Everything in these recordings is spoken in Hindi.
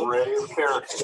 array of characters.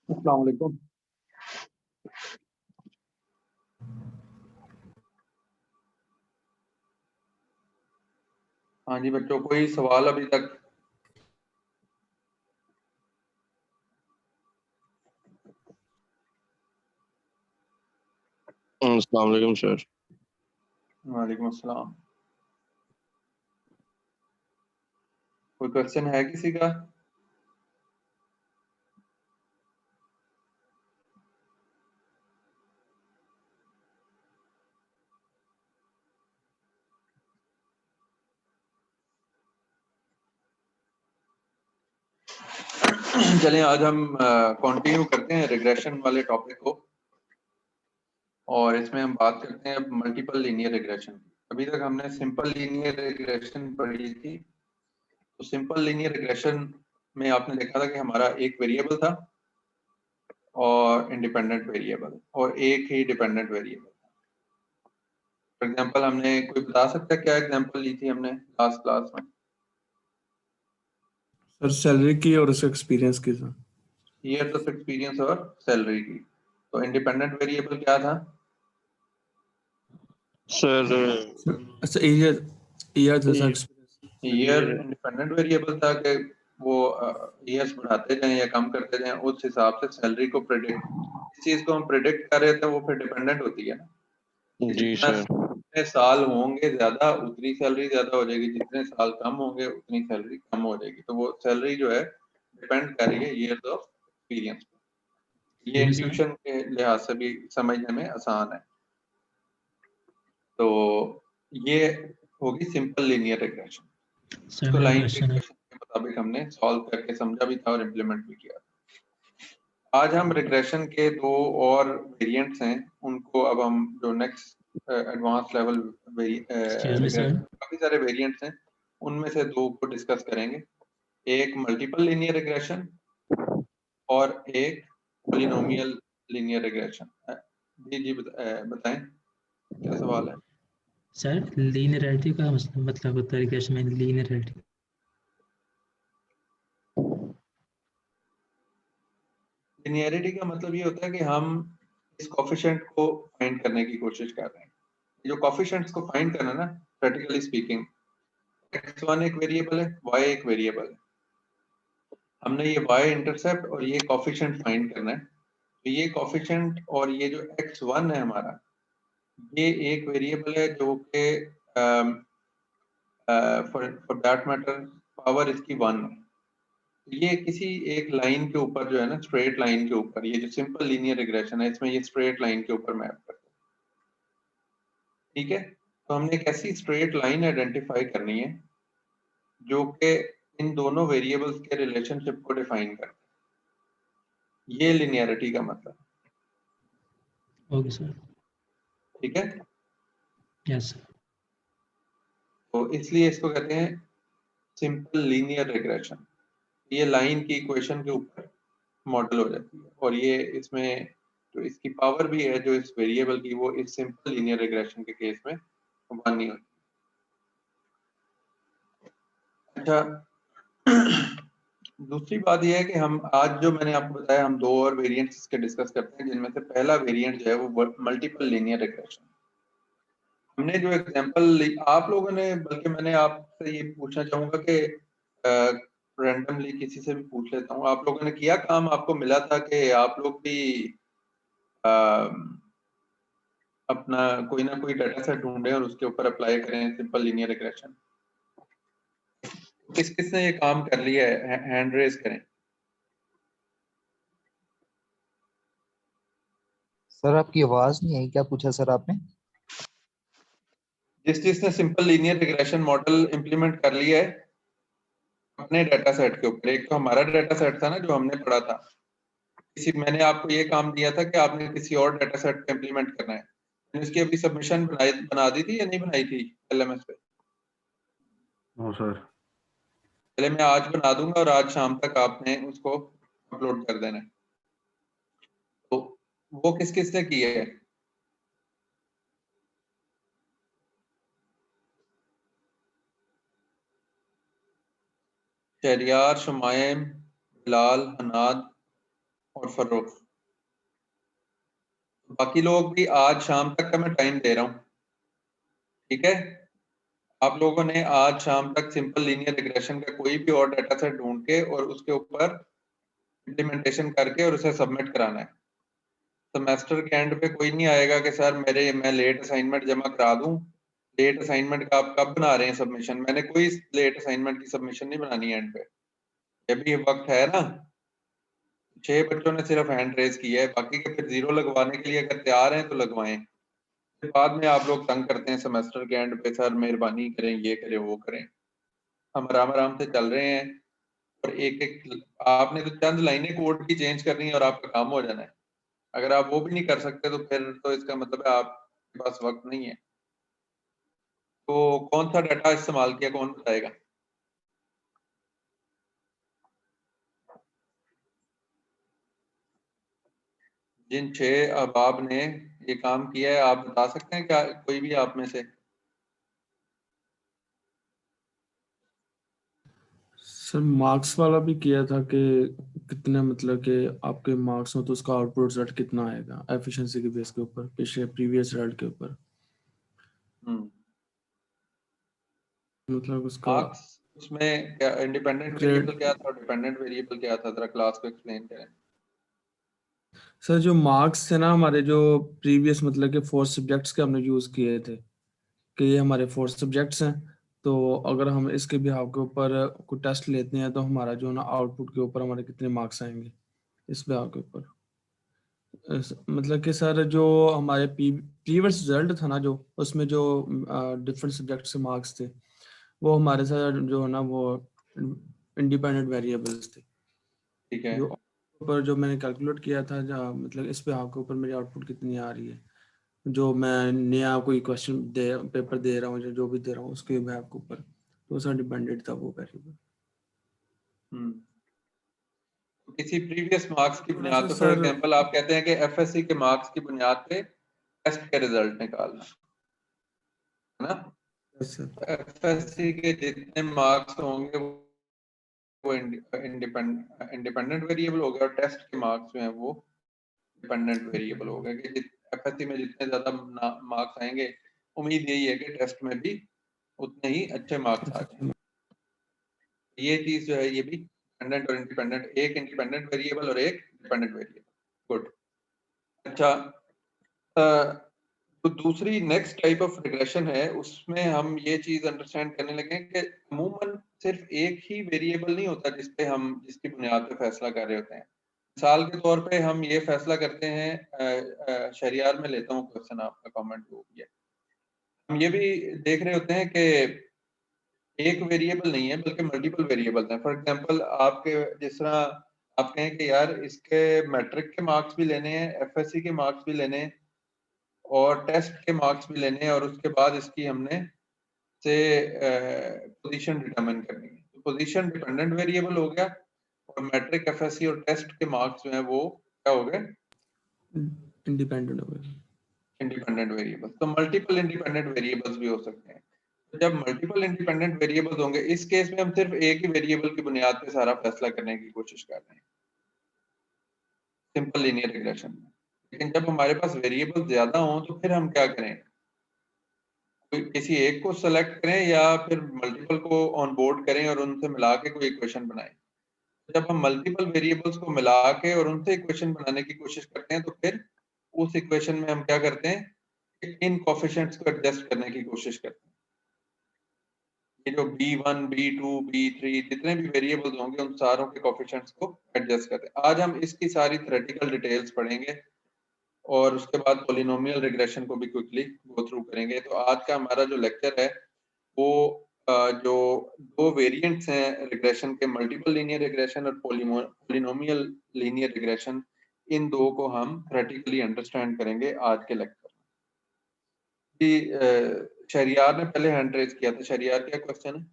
अस्सलाम वालेकुम। हाँ जी बच्चों, कोई सवाल अभी तक? अस्सलाम वालेकुम सर। वालेकुम अस्सलाम। कोई क्वेश्चन है किसी का? चलें, आज हम कंटिन्यू करते हैं रिग्रेशन वाले टॉपिक को, और इसमें हम बात करते हैं मल्टीपल लीनियर रिग्रेशन। अभी तक हमने सिंपल लीनियर रिग्रेशन पढ़ी थी। तो सिंपल लीनियर रिग्रेशन में आपने देखा था कि हमारा एक वेरिएबल था और इंडिपेंडेंट वेरिएबल, और एक ही डिपेंडेंट वेरिएबल। फॉर एग्जांपल, हमने कोई बता सकता है क्या एग्जांपल ली थी हमने लास्ट क्लास में? सर सैलरी की और उसका एक्सपीरियंस की था। ईयर्स ऑफ एक्सपीरियंस और सैलरी की। तो इंडिपेंडेंट वेरिएबल क्या था सर अच्छा, ईयर जैसा एक्सपीरियंस। ईयर इंडिपेंडेंट वेरिएबल था कि वो ईयर्स बढ़ाते जाएं या कम करते जाएं, उस हिसाब से सैलरी को प्रेडिक्ट, इस चीज को हम प्रेडिक्ट कर रहे थे, वो फिर डिपेंडेंट होती है ना। जी सर। जितने साल होंगे ज्यादा, उतनी सैलरी ज्यादा हो जाएगी, जितने साल कम होंगे उतनी सैलरी कम हो जाएगी। तो वो सैलरी जो है डिपेंड कर रही है ईयर्स ऑफ एक्सपीरियंस पे। ये इंट्यूशन के लिहाज से भी समझने में आसान है। तो ये होगी सिंपल लीनियर रिग्रेशन। इसको लाइन के इक्वेशन के मुताबिक हमने सॉल्व करके समझा भी था और इम्प्लीमेंट भी किया। आज हम रिग्रेशन के दो और वेरिएंट्स हैं, उनको अब हम जो नेक्स्ट एडवांस लेवल काफी सारे वेरिएंट्स हैं, उनमें से दो को डिस्कस करेंगे। एक मल्टीपल लीनियर रिग्रेशन और एक पॉलिनोमियल लीनियर रिग्रेशन। जी बताएं, क्या सवाल है? सर लीनियरिटी का मतलब होता है रिग्रेशन में लीनियरिटी। लीनियरिटी का मतलब ये होता है कि हम इस कोफिशिएंट को फाइंड करने की कोशिश कर रहे हैं। जो कोफिशिएंट्स को फाइंड करना ना, प्रैक्टिकली स्पीकिंग, x1 एक वेरिएबल है, y एक वेरिएबल है। हमने ये y इंटरसेप्ट और ये कोफिशिएंट फाइंड करना है। तो ये कोफिशिएंट और ये जो x1 है हमारा, ये एक वेरिएबल है जो कि फॉर दैट मैटर पावर इसकी 1 है। ये किसी एक लाइन के ऊपर जो है ना, स्ट्रेट लाइन के ऊपर, ये जो सिंपल लीनियर रिग्रेशन है इसमें ये स्ट्रेट लाइन के ऊपर मैप करता है। ठीक है, तो हमने एक ऐसी स्ट्रेट लाइन आइडेंटिफाई करनी है जो कि इन दोनों वेरिएबल्स के रिलेशनशिप को डिफाइन करता है। ये लिनियरिटी का मतलब। Okay sir. ठीक है, यस सर। तो इसलिए इसको कहते हैं सिंपल लीनियर रिग्रेशन। ये लाइन की इक्वेशन के ऊपर मॉडल हो जाती है, और ये इसमें जो इसकी पावर भी है जो इस वेरिएबल की, वो इस सिंपल लीनियर रिग्रेशन के केस में 1 नहीं होती। अच्छा, दूसरी बात यह है कि हम आज जो मैंने आपको बताया, हम दो और वेरिएंट्स इसके डिस्कस करते हैं, जिनमें से पहला वेरिएंट जो है वो मल्टीपल लीनियर रिग्रेशन। हमने जो एग्जांपल ली आप लोगों ने, बल्कि मैंने आपसे ये पूछना चाहूंगा कि रैंडमली किसी से भी पूछ लेता हूँ, आप लोगों ने किया काम, आपको मिला था कि आप लोग भी अपना कोई ना कोई डाटा सेट ढूंढें और उसके ऊपर अप्लाई करें सिंपल लीनियर रिग्रेशन? किस किस ने ये काम कर लिया है? हैंड रेज करें। सर आपकी आवाज नहीं आई, क्या पूछा सर आपने? जिसने simple linear regression model implement कर लिया है अपने डाटा सेट के ऊपर। एक तो हमारा डाटा सेट था ना जो हमने पढ़ा था, मैंने आपको ये काम दिया था कि आपने किसी और डाटा सेट पे इंप्लीमेंट करना है। मैंने उसकी अभी सबमिशन बना दी थी या नहीं बनाई थी LMS पे? हाँ सर। पहले मैं आज बना दूंगा और आज शाम तक आपने उसको अपलोड कर देना है। तो वो किस किस ने की है? शहरियार, शुमाइम, बिलाल, हनाद, और फर्रुख। बाकी लोग भी आज शाम तक का मैं टाइम दे रहा हूँ, ठीक है? आप लोगों ने आज शाम तक सिंपल लीनियर रिग्रेशन का कोई भी और डाटा सेट ढूंढ के और उसके ऊपर इम्प्लीमेंटेशन करके और उसे सबमिट कराना है। सेमेस्टर के एंड पे कोई नहीं आएगा कि सर मैं लेट असाइनमेंट जमा करा दूं। लेट असाइनमेंट का आप कब बना रहे हैं सबमिशन? मैंने कोई लेट असाइनमेंट की सबमिशन नहीं बनानी है एंड पे। जब भी वक्त है ना, 6 बच्चों ने सिर्फ हैंड रेज किया है, बाकी के फिर 0 लगवाने के लिए अगर तैयार हैं तो लगवाएं। फिर बाद में आप लोग तंग करते हैं सेमेस्टर के एंड पे, सर मेहरबानी करें, ये करें वो करें। हम आराम आराम से चल रहे हैं और एक एक आपने तो चंद लाइनें कोड की चेंज करनी है और आपका काम हो जाना है। अगर आप वो भी नहीं कर सकते तो फिर तो इसका मतलब है आपके पास वक्त नहीं है। तो कौन सा डाटा इस्तेमाल किया, कौन बताएगा? जिन 6 अहबाब ने ये काम किया है, आप बता सकते हैं क्या कोई भी आप में से? सर मार्क्स वाला भी किया था कि कितने मतलब कि आपके मार्क्स हो तो उसका आउटपुट रिजल्ट कितना आएगा एफिशिएंसी के बेस के ऊपर, पिछले प्रीवियस रिजल्ट के ऊपर। मतलब उसका मार्क्स उसमें क्या इंडिपेंडेंट ग्रेड। वेरिएबल क्या था और डिपेंडेंट वेरिएबल क्या था? जरा क्लास को एक्सप्लेन करें। सर जो मार्क्स थे ना हमारे, जो प्रीवियस मतलब कि 4 सब्जेक्ट्स के हमने यूज किए थे कि ये हमारे 4 सब्जेक्ट्स हैं, तो अगर हम इसके बिहाव के ऊपर कोई टेस्ट लेते हैं तो हमारा जो ना आउटपुट के ऊपर हमारे कितने मार्क्स आएंगे इस बिहाव के ऊपर। मतलब कि सर जो हमारे प्रीवियस रिजल्ट था ना, जो उसमें जो डिफरेंट सब्जेक्ट से मार्क्स थे, वो हमारे साथ जो है ना वो इंडिपेंडेंट वेरिएबल्स थे। ठीक है, जो ऊपर जो मैंने कैलकुलेट किया था, जहाँ मतलब इस बिहाव के ऊपर मेरी आउटपुट कितनी आ रही है, जो मैं नया कोई क्वेश्चन पेपर दे रहा हूँ, जो भी दे रहा हूँ उसके बिहाव के ऊपर, तो उसका डिपेंडेंट था वो वेरिएबल। तो किसी प्रीवियस मार्क्स की थोड़ा बुनियाद सा पे, फॉर सर। एग्जांपल आप कहते हैं कि एफएससी के मार्क्स की बुनियाद पे टेस्ट के रिजल्ट निकालना है ना? सर एफएससी के जितने मार्क्स होंगे वो इंडिपेंडेंट वेरिएबल हो गया और टेस्ट के मार्क्स जो हैं वो डिपेंडेंट वेरिएबल हो गया कि एफएससी में जितने ज्यादा मार्क्स आएंगे, उम्मीद यही है कि टेस्ट में भी उतने ही अच्छे मार्क्स आ जाएंगे। ये चीज जो है ये भी डिपेंडेंट और इंडिपेंडेंट, एक इंडिपेंडेंट वेरिएबल और एक डिपेंडेंट वेरिएबल। गुड। अच्छा, तो दूसरी नेक्स्ट टाइप ऑफ रिग्रेशन है, उसमें हम ये चीज अंडरस्टैंड करने लगे कि अमूमन सिर्फ एक ही वेरिएबल नहीं होता जिसपे हम जिसकी बुनियाद पे फैसला कर रहे होते हैं। मिसाल के तौर पे हम ये फैसला करते हैं, शरियार में लेता हूँ क्वेश्चन, आपका कमेंट जो भी है, हम ये भी देख रहे होते हैं कि एक वेरिएबल नहीं है बल्कि मल्टीपल वेरिएबल्स हैं। फॉर एग्जांपल आपके जिस तरह आप कहें कि यार इसके मैट्रिक के मार्क्स भी लेने हैं, एफएससी के मार्क्स भी लेने हैं और टेस्ट के मार्क्स भी लेने हैं और उसके बाद इसकी हमने से पोजीशन डिटरमिन करनी है। तो पोजीशन डिपेंडेंट वेरिएबल हो गया और मैट्रिक, एफएससी और टेस्ट के मार्क्स जो हैं वो क्या हो गए? इंडिपेंडेंट हो गए। Independent variables. तो मल्टीपल इंडिपेंडेंट वेरिएबल्स भी हो सकते हैं। तो जब मल्टीपल इंडिपेंडेंट वेरिएबल्स होंगे, इस केस में हम सिर्फ एक ही वेरिएबल की बुनियाद पे सारा फैसला करने की कोशिश कर रहे हैं सिंपल लीनियर रिग्रेशन में। लेकिन जब हमारे पास वेरिएबल ज्यादा हों तो फिर हम क्या करें? कोई किसी एक को सेलेक्ट करें या फिर मल्टीपल को ऑन बोर्ड करें और उनसे मिला के कोई इक्वेशन बनाएं। जब हम मल्टीपल वेरिएबल्स को मिला के और उनसे इक्वेशन बनाने की कोशिश करते हैं तो फिर उस इक्वेशन में हम क्या करते हैं कि इन कोफिशिएंट्स को एडजस्ट करने की कोशिश करते हैं। ये जो B1, B2, B3 जितने भी वेरिएबल्स होंगे उन सारों के कोफिशिएंट्स को एडजस्ट करते हैं। आज हम इसकी सारी थ्योरेटिकल डिटेल्स पढ़ेंगे और उसके बाद पॉलिनोमियल रिग्रेशन को भी क्विकली गो थ्रू करेंगे। तो आज का हमारा जो लेक्चर है वो जो दो वेरिएंट्स हैं रिग्रेशन के, मल्टीपल लीनियर रिग्रेशन और पॉलिनोमियल लीनियर रिग्रेशन, इन दो को हम थ्योरेटिकली अंडरस्टैंड करेंगे आज के लेक्चर में। शहरियार ने पहले हैंड रेज किया था। शहरियार, क्या क्वेश्चन है?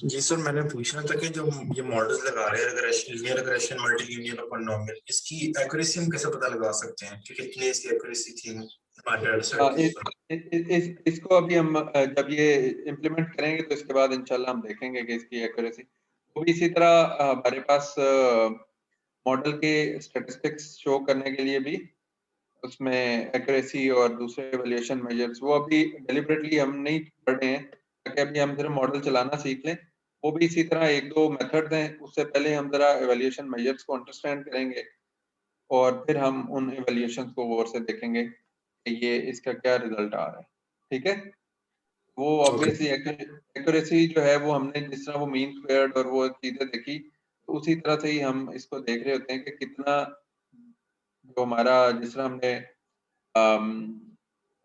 जी सर, मैंने पूछना था कि जो ये मॉडल्स लगा रहे हैं रिग्रेशन, लीनियर रिग्रेशन, मल्टीलिनियर और पॉलिनोमियल, इसकी एक्यूरेसी हम कैसे पता लगा सकते हैं कि कितनी इसकी एक्यूरेसी थी हमारे डेटा सेट? इसको अभी हम जब ये इम्प्लीमेंट करेंगे तो इसके बाद इंशाल्लाह हम देखेंगे कि इसकी एक्यूरेसी। वो भी इसी तरह हमारे पास मॉडल के स्टैटिस्टिक्स शो करने के लिए भी उसमें एक्यूरेसी और दूसरे एवेल्यूएशन मेजर्स वो अभी डेलिबरेटली हम नहीं पढ़ रहे हैं ताकि अभी हम सिर्फ मॉडल चलाना सीख लें। वो भी इसी तरह एक दो मेथड्स हैं, उससे पहले हम जरा एवेल्यूएशन मेजर्स को अंडरस्टैंड करेंगे और फिर हम उन एवेल्यूएशंस को गौर से देखेंगे कि ये इसका क्या रिजल्ट आ रहा है। ठीक है, वो ऑब्वियसली एक्यूरेसी जो है वो हमने जिस तरह वो मीन स्क्वायर्ड और वो चीजें देखी, तो उसी तरह से ही हम इसको देख रहे होते हैं कि कितना जो हमारा जिस तरह हमने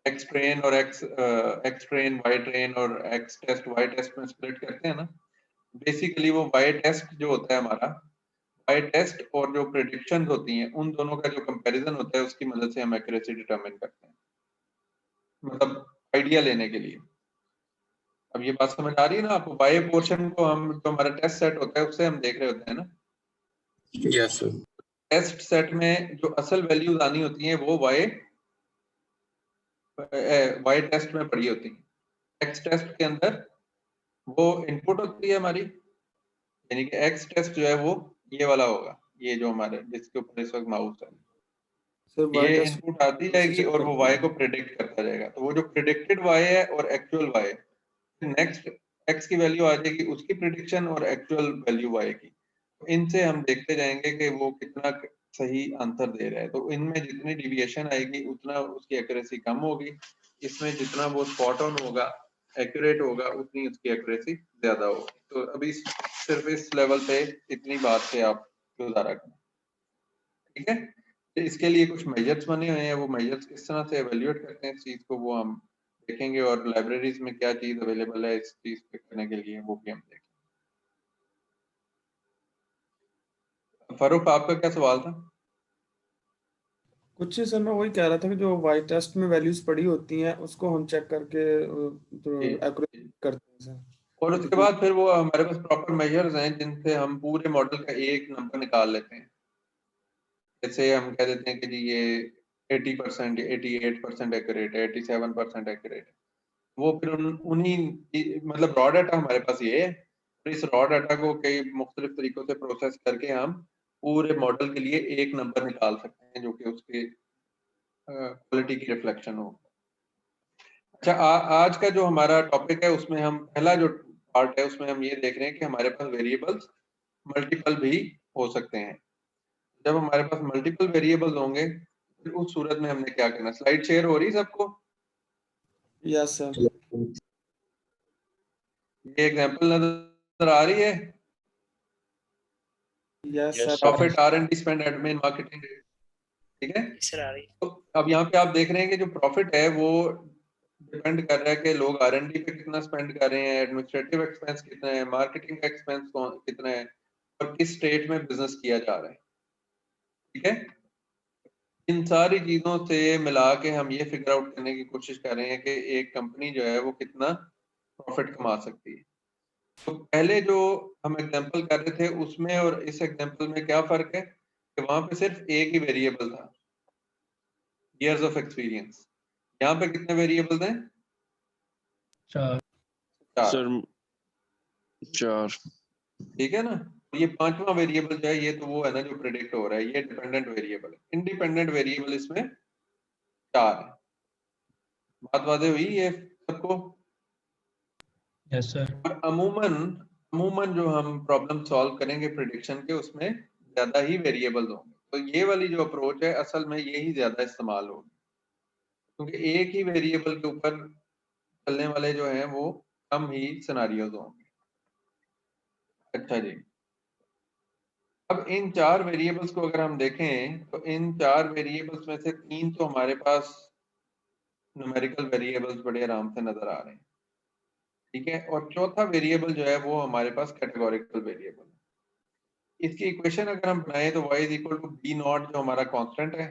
एक्स ट्रेन और एक्स ट्रेन वाई ट्रेन और एक्स टेस्ट वाई टेस्ट में स्प्लिट करते हैं ना, बेसिकली वो वाई टेस्ट जो होता है हमारा, वाई टेस्ट और जो प्रेडिक्शंस होती हैं उन दोनों का जो कंपैरिजन होता है उसकी मदद से हम एक्यूरेसी डिटरमिन करते हैं, मतलब आइडिया लेने के लिए। अब ये बात समझ आ रही है ना आपको? वाई पोर्शन को हम जो हमारा टेस्ट सेट होता है उससे हम देख रहे होते हैं ना। Yes sir. टेस्ट सेट में जो असल वैल्यूज आनी होती हैं वो वाई टेस्ट में पड़ी होती है। एक्स टेस्ट के अंदर वो इनपुट होती है हमारी, यानी कि एक्स टेस्ट जो है वो ये वाला होगा, ये जो हमारे जिसके ऊपर इस वक्त माउस है, सर ये y टेस्ट इनपुट आती जाएगी और वो वाई को प्रेडिक्ट करता जाएगा। तो वो जो प्रेडिक्टेड वाई है और एक्चुअल वाई, नेक्स्ट एक्स की वैल्यू आ जाएगी उसकी प्रेडिक्शन और एक्चुअल वैल्यू वाई की। तो इनसे हम देखते जाएंगे कि वो कितना सही आंसर दे रहा है। तो इनमें जितनी डिविएशन आएगी उतना उसकी एक्यूरेसी कम होगी, इसमें जितना वो स्पॉट ऑन होगा, एक्यूरेट होगा, उतनी उसकी एक्यूरेसी ज्यादा होगी। तो अभी सिर्फ इस लेवल पे इतनी बात से आप गुजारा करें। ठीक है, तो इसके लिए कुछ मेजर्स बने हुए हैं, वो मेजर्स किस तरह से एवेल्युएट करते हैं इस चीज को वो हम देखेंगे, और लाइब्रेरीज में क्या चीज अवेलेबल है इस चीज पे करने के लिए वो भी हम देखेंगे। फारूक आपका क्या सवाल था? कुछ ही सर मैं वही कह रहा था कि जो वाई टेस्ट में वैल्यूज पड़ी होती हैं उसको हम चेक करके तो एक्यूरेट करते हैं सर। और उसके बाद फिर वो हमारे पास प्रॉपर मेजर्स हैं जिनसे हम पूरे मॉडल का एक नंबर निकाल लेते हैं। जैसे हम कह देते हैं कि जी ये 80% 88% एक्यूरेट है, 87% एक्यूरेट है। वो फिर उन्हीं मतलब रॉ डाटा हमारे पास ये है, और इस रॉ डाटा को कई मुख्तलिफ तरीकों से प्रोसेस करके हम पूरे मॉडल के लिए एक नंबर निकाल सकते हैं जो कि उसके क्वालिटी की रिफ्लेक्शन हो। अच्छा, आज का जो हमारा टॉपिक है उसमें हम पहला जो पार्ट है उसमें हम ये देख रहे हैं कि हमारे पास वेरिएबल्स मल्टीपल भी हो सकते हैं। जब हमारे पास मल्टीपल वेरिएबल्स होंगे फिर उस सूरत में हमने क्या करना। स्लाइड शेयर हो रही है सबको? Yes sir. ये एग्जांपल नजर आ रही है? Yes sir. Profit, R&D spend, admin, marketing, ठीक है सर आ रही। तो अब यहाँ पे आप देख रहे हैं कि जो प्रॉफिट है वो डिपेंड कर रहा है कि लोग R&D पे कितना स्पेंड कर रहे हैं, एडमिनिस्ट्रेटिव एक्सपेंस कितना है, मार्केटिंग का एक्सपेंस कितना है, और किस स्टेट में बिजनेस किया जा रहा है। ठीक है, इन सारी चीजों से मिला के हम ये फिगर आउट करने की कोशिश कर रहे हैं कि एक कंपनी जो है वो कितना प्रॉफिट कमा सकती है। तो पहले जो हम एग्जांपल कर रहे थे उसमें और इस एग्जांपल में क्या फर्क है कि वहां पे सिर्फ एक ही वेरिएबल था, इयर्स ऑफ एक्सपीरियंस। यहाँ पे कितने वेरिएबल्स हैं? 4। सर 4। ठीक है ना, ये पांचवा वेरिएबल जो है ये तो वो है ना जो प्रेडिक्ट हो रहा है, ये डिपेंडेंट वेरिएबल है। इंडिपेंडेंट वेरिएबल इसमें 4 है। बात वादे हुई ये सबको? Yes sir. और अमूमन जो हम प्रॉब्लम सॉल्व करेंगे प्रेडिक्शन के उसमें ज्यादा ही वेरिएबल्स होंगे। तो ये वाली जो अप्रोच है असल में ये ही ज्यादा इस्तेमाल होगी, क्योंकि एक ही वेरिएबल के ऊपर चलने वाले जो हैं वो कम ही सिनारियोज होंगे। अच्छा जी, अब इन 4 वेरिएबल्स को अगर हम देखें तो इन 4 वेरिएबल्स में से 3 तो हमारे पास न्यूमेरिकल वेरिएबल्स बड़े आराम से नजर आ रहे हैं। ठीक है, और चौथा वेरिएबल जो है वो हमारे पास कैटेगोरिकल वेरिएबल है। इसकी इक्वेशन अगर हम बनाए तो y is equal to B not जो हमारा कांस्टेंट है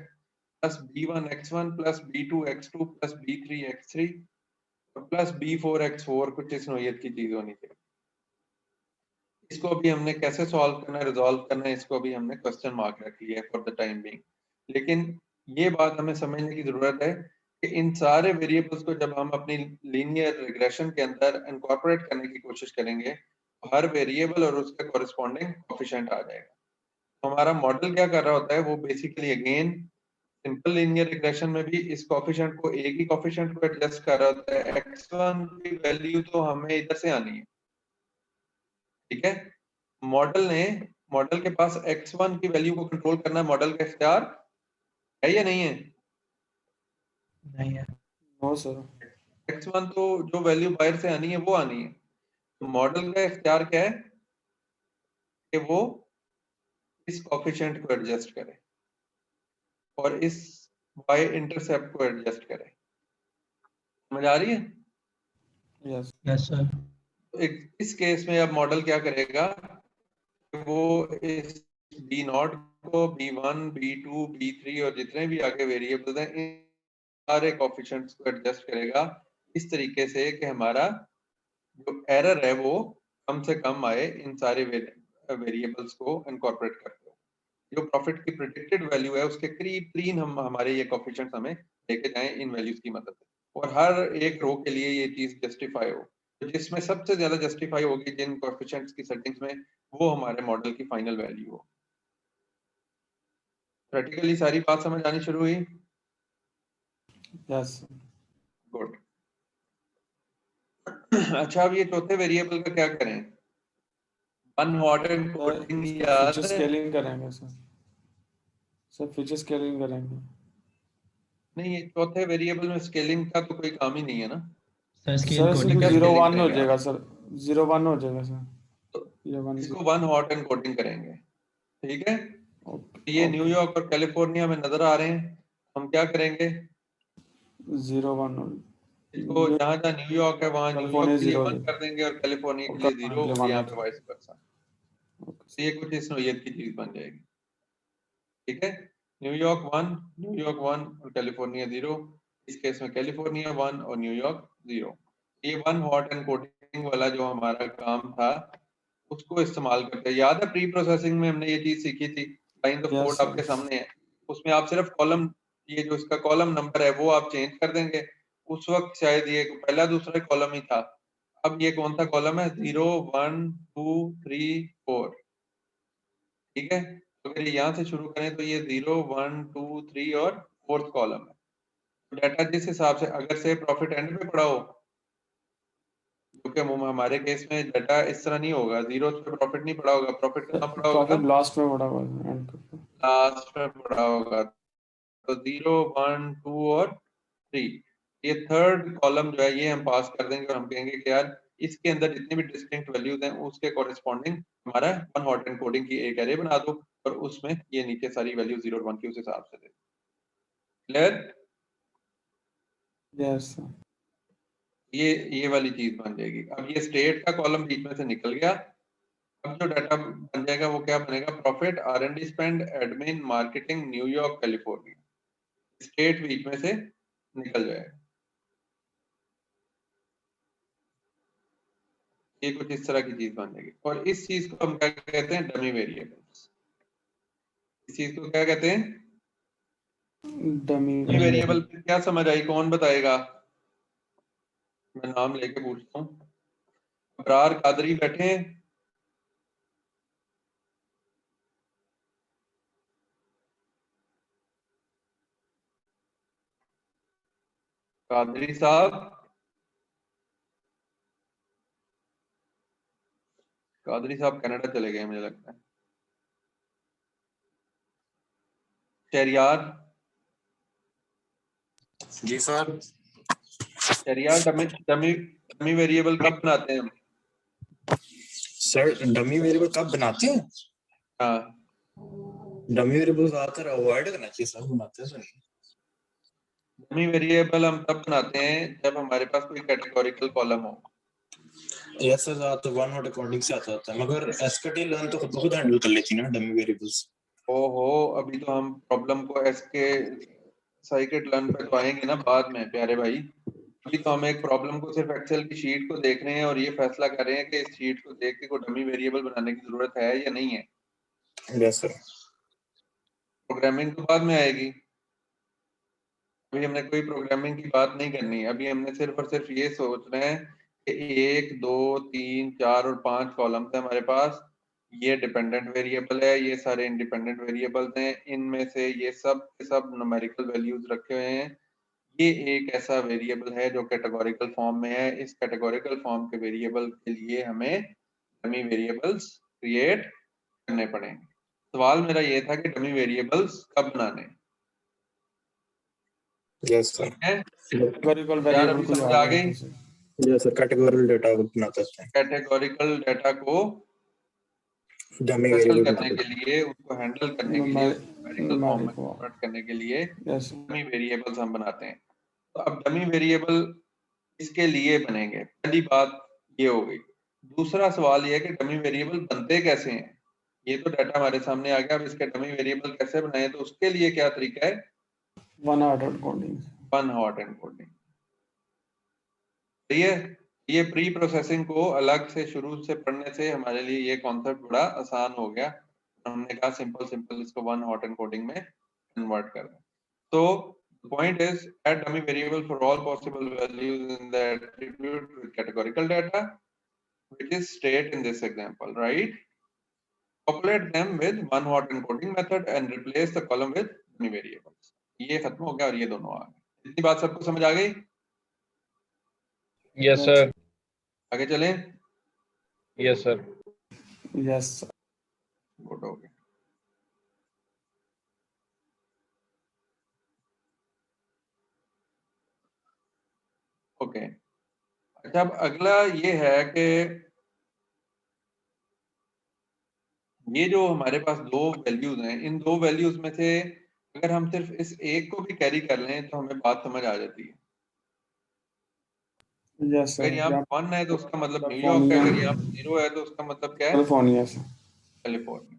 plus b1 x1 plus b2 x2 plus b3 x3 और प्लस b4 x4 कुछ इस नोयत की चीज होनी चाहिए। इसको अभी हमने कैसे सॉल्व करना है, रिजॉल्व करना है, इसको अभी हमने क्वेश्चन मार्क रख लिया है फॉर द टाइम बीइंग। लेकिन ये बात हमें समझने की जरूरत है कि इन सारे वेरिएबल्स को जब हम अपनी लीनियर रिग्रेशन के अंदर इनकॉर्पोरेट करने की कोशिश करेंगे तो हर वेरिएबल और उसका कॉरेस्पॉन्डिंग कोएफिशिएंट आ जाएगा। हमारा मॉडल क्या कर रहा होता है, वो basically again simple linear regression में भी इस कोफिशिएंट को, एक ही कोफिशिएंट को एडजस्ट कर रहा होता है। x1 की वैल्यू तो हमें इधर से आनी है, ठीक है। मॉडल के पास x1 की वैल्यू को कंट्रोल करना है, मॉडल का इख्तियार है या नहीं है? नहीं है। No sir. x1 तो जो वैल्यू बाहर से आनी है वो आनी है। तो मॉडल का इख्तियार क्या है कि वो इस कोफिशिएंट को एडजस्ट करे और इस y इंटरसेप्ट को एडजस्ट करे। समझ आ रही है? यस। Yes sir. तो इस केस में अब मॉडल क्या करेगा, वो इस b0 को b1, b2, b3 और जितने भी आगे वेरिएबल्स हैं इन सारे कोफिशिएंट्स को एडजस्ट करेगा इस तरीके से कि हमारा जो एरर है वो कम से कम आए इन सारे वेरिएबल्स को इनकॉर्पोरेट करते हुए। जो प्रॉफिट की प्रेडिक्टेड वैल्यू है उसके करीब 3 हम हमारे ये कोफिशिएंट्स हमें लेके जाएं इन वैल्यूज की मदद से, और हर एक रो के लिए ये चीज जस्टिफाई हो। तो जिसमें सबसे ज्यादा जस्टिफाई होगी जिन कोफिशिएंट्स की सेटिंग्स में, वो हमारे मॉडल की फाइनल वैल्यू हो। प्रैक्टिकली सारी बात समझ आनी शुरू हुई? यस। गुड। अच्छा, अब ये चौथे वेरिएबल का क्या करें? वन हॉट एंड कोटिंग याद फीचर है? स्केलिंग करेंगे सर फीचर स्केलिंग करेंगे। नहीं, ये चौथे वेरिएबल में स्केलिंग का तो कोई काम ही नहीं है ना। सर स्केल सर कोडिंग क्या इसमें 0 scaling 1 हो करेंगे जाएगा आप? सर, 0 1 हो जाएगा सर। तो ये 1 इसको वन हॉट एंड कोटिंग करेंगे, ठीक है। ओके ये न्यूयॉर्क और कैलिफोर्निया में नजर आ रहे हैं, हम क्या करेंगे, 0 1 इसको जहां जहां न्यूयॉर्क है वहां न्यूयॉर्क कैलिफोर्निया के लिए 0 1 कर देंगे और कैलिफोर्निया के लिए 0 और यहाँ पे वाइस वर्सा। तो ये कुछ इस नोयत की चीज बन जाएगी, ठीक है। न्यूयॉर्क 1 और कैलिफोर्निया 0। इस केस में कैलिफोर्निया 1 और न्यूयॉर्क 0। ये वन हॉट एंड कोटिंग वाला जो हमारा काम था उसको इस्तेमाल करते हैं। याद है प्री प्रोसेसिंग में हमने ये चीज सीखी थी, लाइन ऑफ कोड आपके सामने है, उसमें आप सिर्फ कॉलम, ये जो इसका कॉलम नंबर है वो आप चेंज कर देंगे। उस वक्त शायद ये पहला दूसरा कॉलम ही था, अब ये कौन सा कॉलम है, 0 1 2 3 4, ठीक है। तो अगर यहाँ से शुरू करें तो ये 0 1 2 3 और 4th कॉलम है। तो डाटा जिस हिसाब से, अगर से प्रॉफिट एंड पे पड़ा हो, क्योंकि हमारे केस में डाटा इस तरह नहीं होगा, 0 पे प्रॉफिट नहीं पड़ा होगा, प्रॉफिट कहाँ पड़ा होगा, प्रॉफिट लास्ट में पड़ा होगा, लास्ट में पड़ा होगा। तो 0 1 2 और 3, ये थर्ड कॉलम जो है ये हम पास कर देंगे और हम कहेंगे कि यार इसके अंदर जितने भी डिस्टिंक्ट वैल्यूज हैं उसके कॉरेस्पॉन्डिंग हमारा वन हॉट एंड कोडिंग की एक एरे बना दो और उसमें ये नीचे सारी वैल्यू 0 और 1 की उस हिसाब से दे। क्लियर? यस। ये वाली चीज बन जाएगी। अब ये स्टेट का कॉलम बीच में से निकल गया, अब जो डाटा बन जाएगा वो क्या बनेगा, profit R&D spend admin marketing New York California, state बीच में से निकल जाएगा। ये कुछ इस तरह की चीज बन जाएगी और इस चीज को हम क्या कहते हैं, डमी वेरिएबल्स। इस चीज को क्या कहते हैं, डमी वेरिएबल। क्या समझ आई, कौन बताएगा? मैं नाम लेके पूछता हूँ। अबरार कादरी बैठे हैं? कादरी साहब, कादरी साहब कनाडा चले गए मुझे लगता है। शहरियार, जी सर। शहरियार डमी वेरिएबल कब बनाते हैं हम? सर डमी वेरिएबल कब बनाते हैं? हाँ, डमी वेरिएबल ज्यादातर अवॉइड करना चाहिए सर, बनाते हैं सर। डमी वेरिएबल हम तब बनाते हैं जब हमारे पास कोई कैटेगोरिकल कॉलम हो। यस सर, ज्यादातर वन हॉट अकॉर्डिंग से आता है, मगर एसकेटी लर्न तो खुद हैंडल कर लेती है ना डमी वेरिएबल्स। ओहो, अभी तो हम प्रॉब्लम को एसके साइकिट लर्न पे तो आएंगे ना बाद में प्यारे भाई। अभी तो हम एक प्रॉब्लम को सिर्फ एक्सेल की शीट को देख रहे हैं और ये फैसला कर रहे हैं कि इस शीट को देख के कोई डमी वेरिएबल बनाने की जरूरत है या नहीं है। Yes sir. प्रोग्रामिंग तो बाद में आएगी, अभी हमने कोई प्रोग्रामिंग की बात नहीं करनी। अभी हमने सिर्फ और सिर्फ ये सोचना है कि 1 2 3 4 और 5 कॉलम है हमारे पास, ये डिपेंडेंट वेरिएबल है, ये सारे इंडिपेंडेंट वेरिएबल्स हैं, इनमें से ये सब के सब न्यूमेरिकल वैल्यूज रखे हुए हैं। ये एक ऐसा वेरिएबल है जो कैटेगोरिकल फॉर्म में है। इस कैटेगोरिकल फॉर्म के वेरिएबल के लिए हमें डमी वेरिएबल्स क्रिएट करने पड़ेंगे। सवाल मेरा ये था कि डमी वेरिएबल्स कब बनाने। Yes sir. कैटेगोरिकल यार वेरिएबल अभी को समझ आ गई? यस सर, कैटेगोरिकल डेटा बना सकते हैं, कैटेगोरिकल डाटा को डमी हैंडल वेरिएबल करने के लिए, उसको हैंडल करने के लिए, न्यूमेरिकल फॉर्म में कन्वर्ट करने के लिए डमी वेरिएबल्स हम बनाते हैं। तो अब डमी वेरिएबल इसके लिए बनेंगे, पहली बात ये हो गई। दूसरा सवाल ये है कि डमी वेरिएबल बनते कैसे हैं। ये तो डाटा हमारे सामने आ गया, अब इसके डमी वेरिएबल कैसे बनाए, तो उसके लिए क्या तरीका है, one hot encoding. One hot encoding. सही है। ये प्री प्रोसेसिंग को अलग से शुरू से पढ़ने से हमारे लिए ये कॉन्सेप्ट बड़ा आसान हो गया। हमने कहा सिंपल इसको वन हॉट एनकोडिंग में कन्वर्ट कर दें। तो point is add dummy variable for all possible values in the attribute with categorical data, which is state in this example, right? Populate them with one hot encoding method and replace the column with dummy variables. ये खत्म हो गया और ये दोनों आ गए। इतनी बात सबको समझ आ गई? Yes sir. आगे चलें? Yes sir. यस गुड हो गया। ओके अच्छा, अब अगला ये है कि ये जो हमारे पास दो वैल्यूज हैं, इन दो वैल्यूज में से अगर हम सिर्फ इस एक को भी कैरी कर लें तो हमें बात समझ आ जाती है। यस अगर यहाँ सर। 1 है तो उसका मतलब न्यूयॉर्क है, अगर यहाँ 0 है तो उसका मतलब क्या है, कैलिफोर्निया से। कैलिफोर्निया।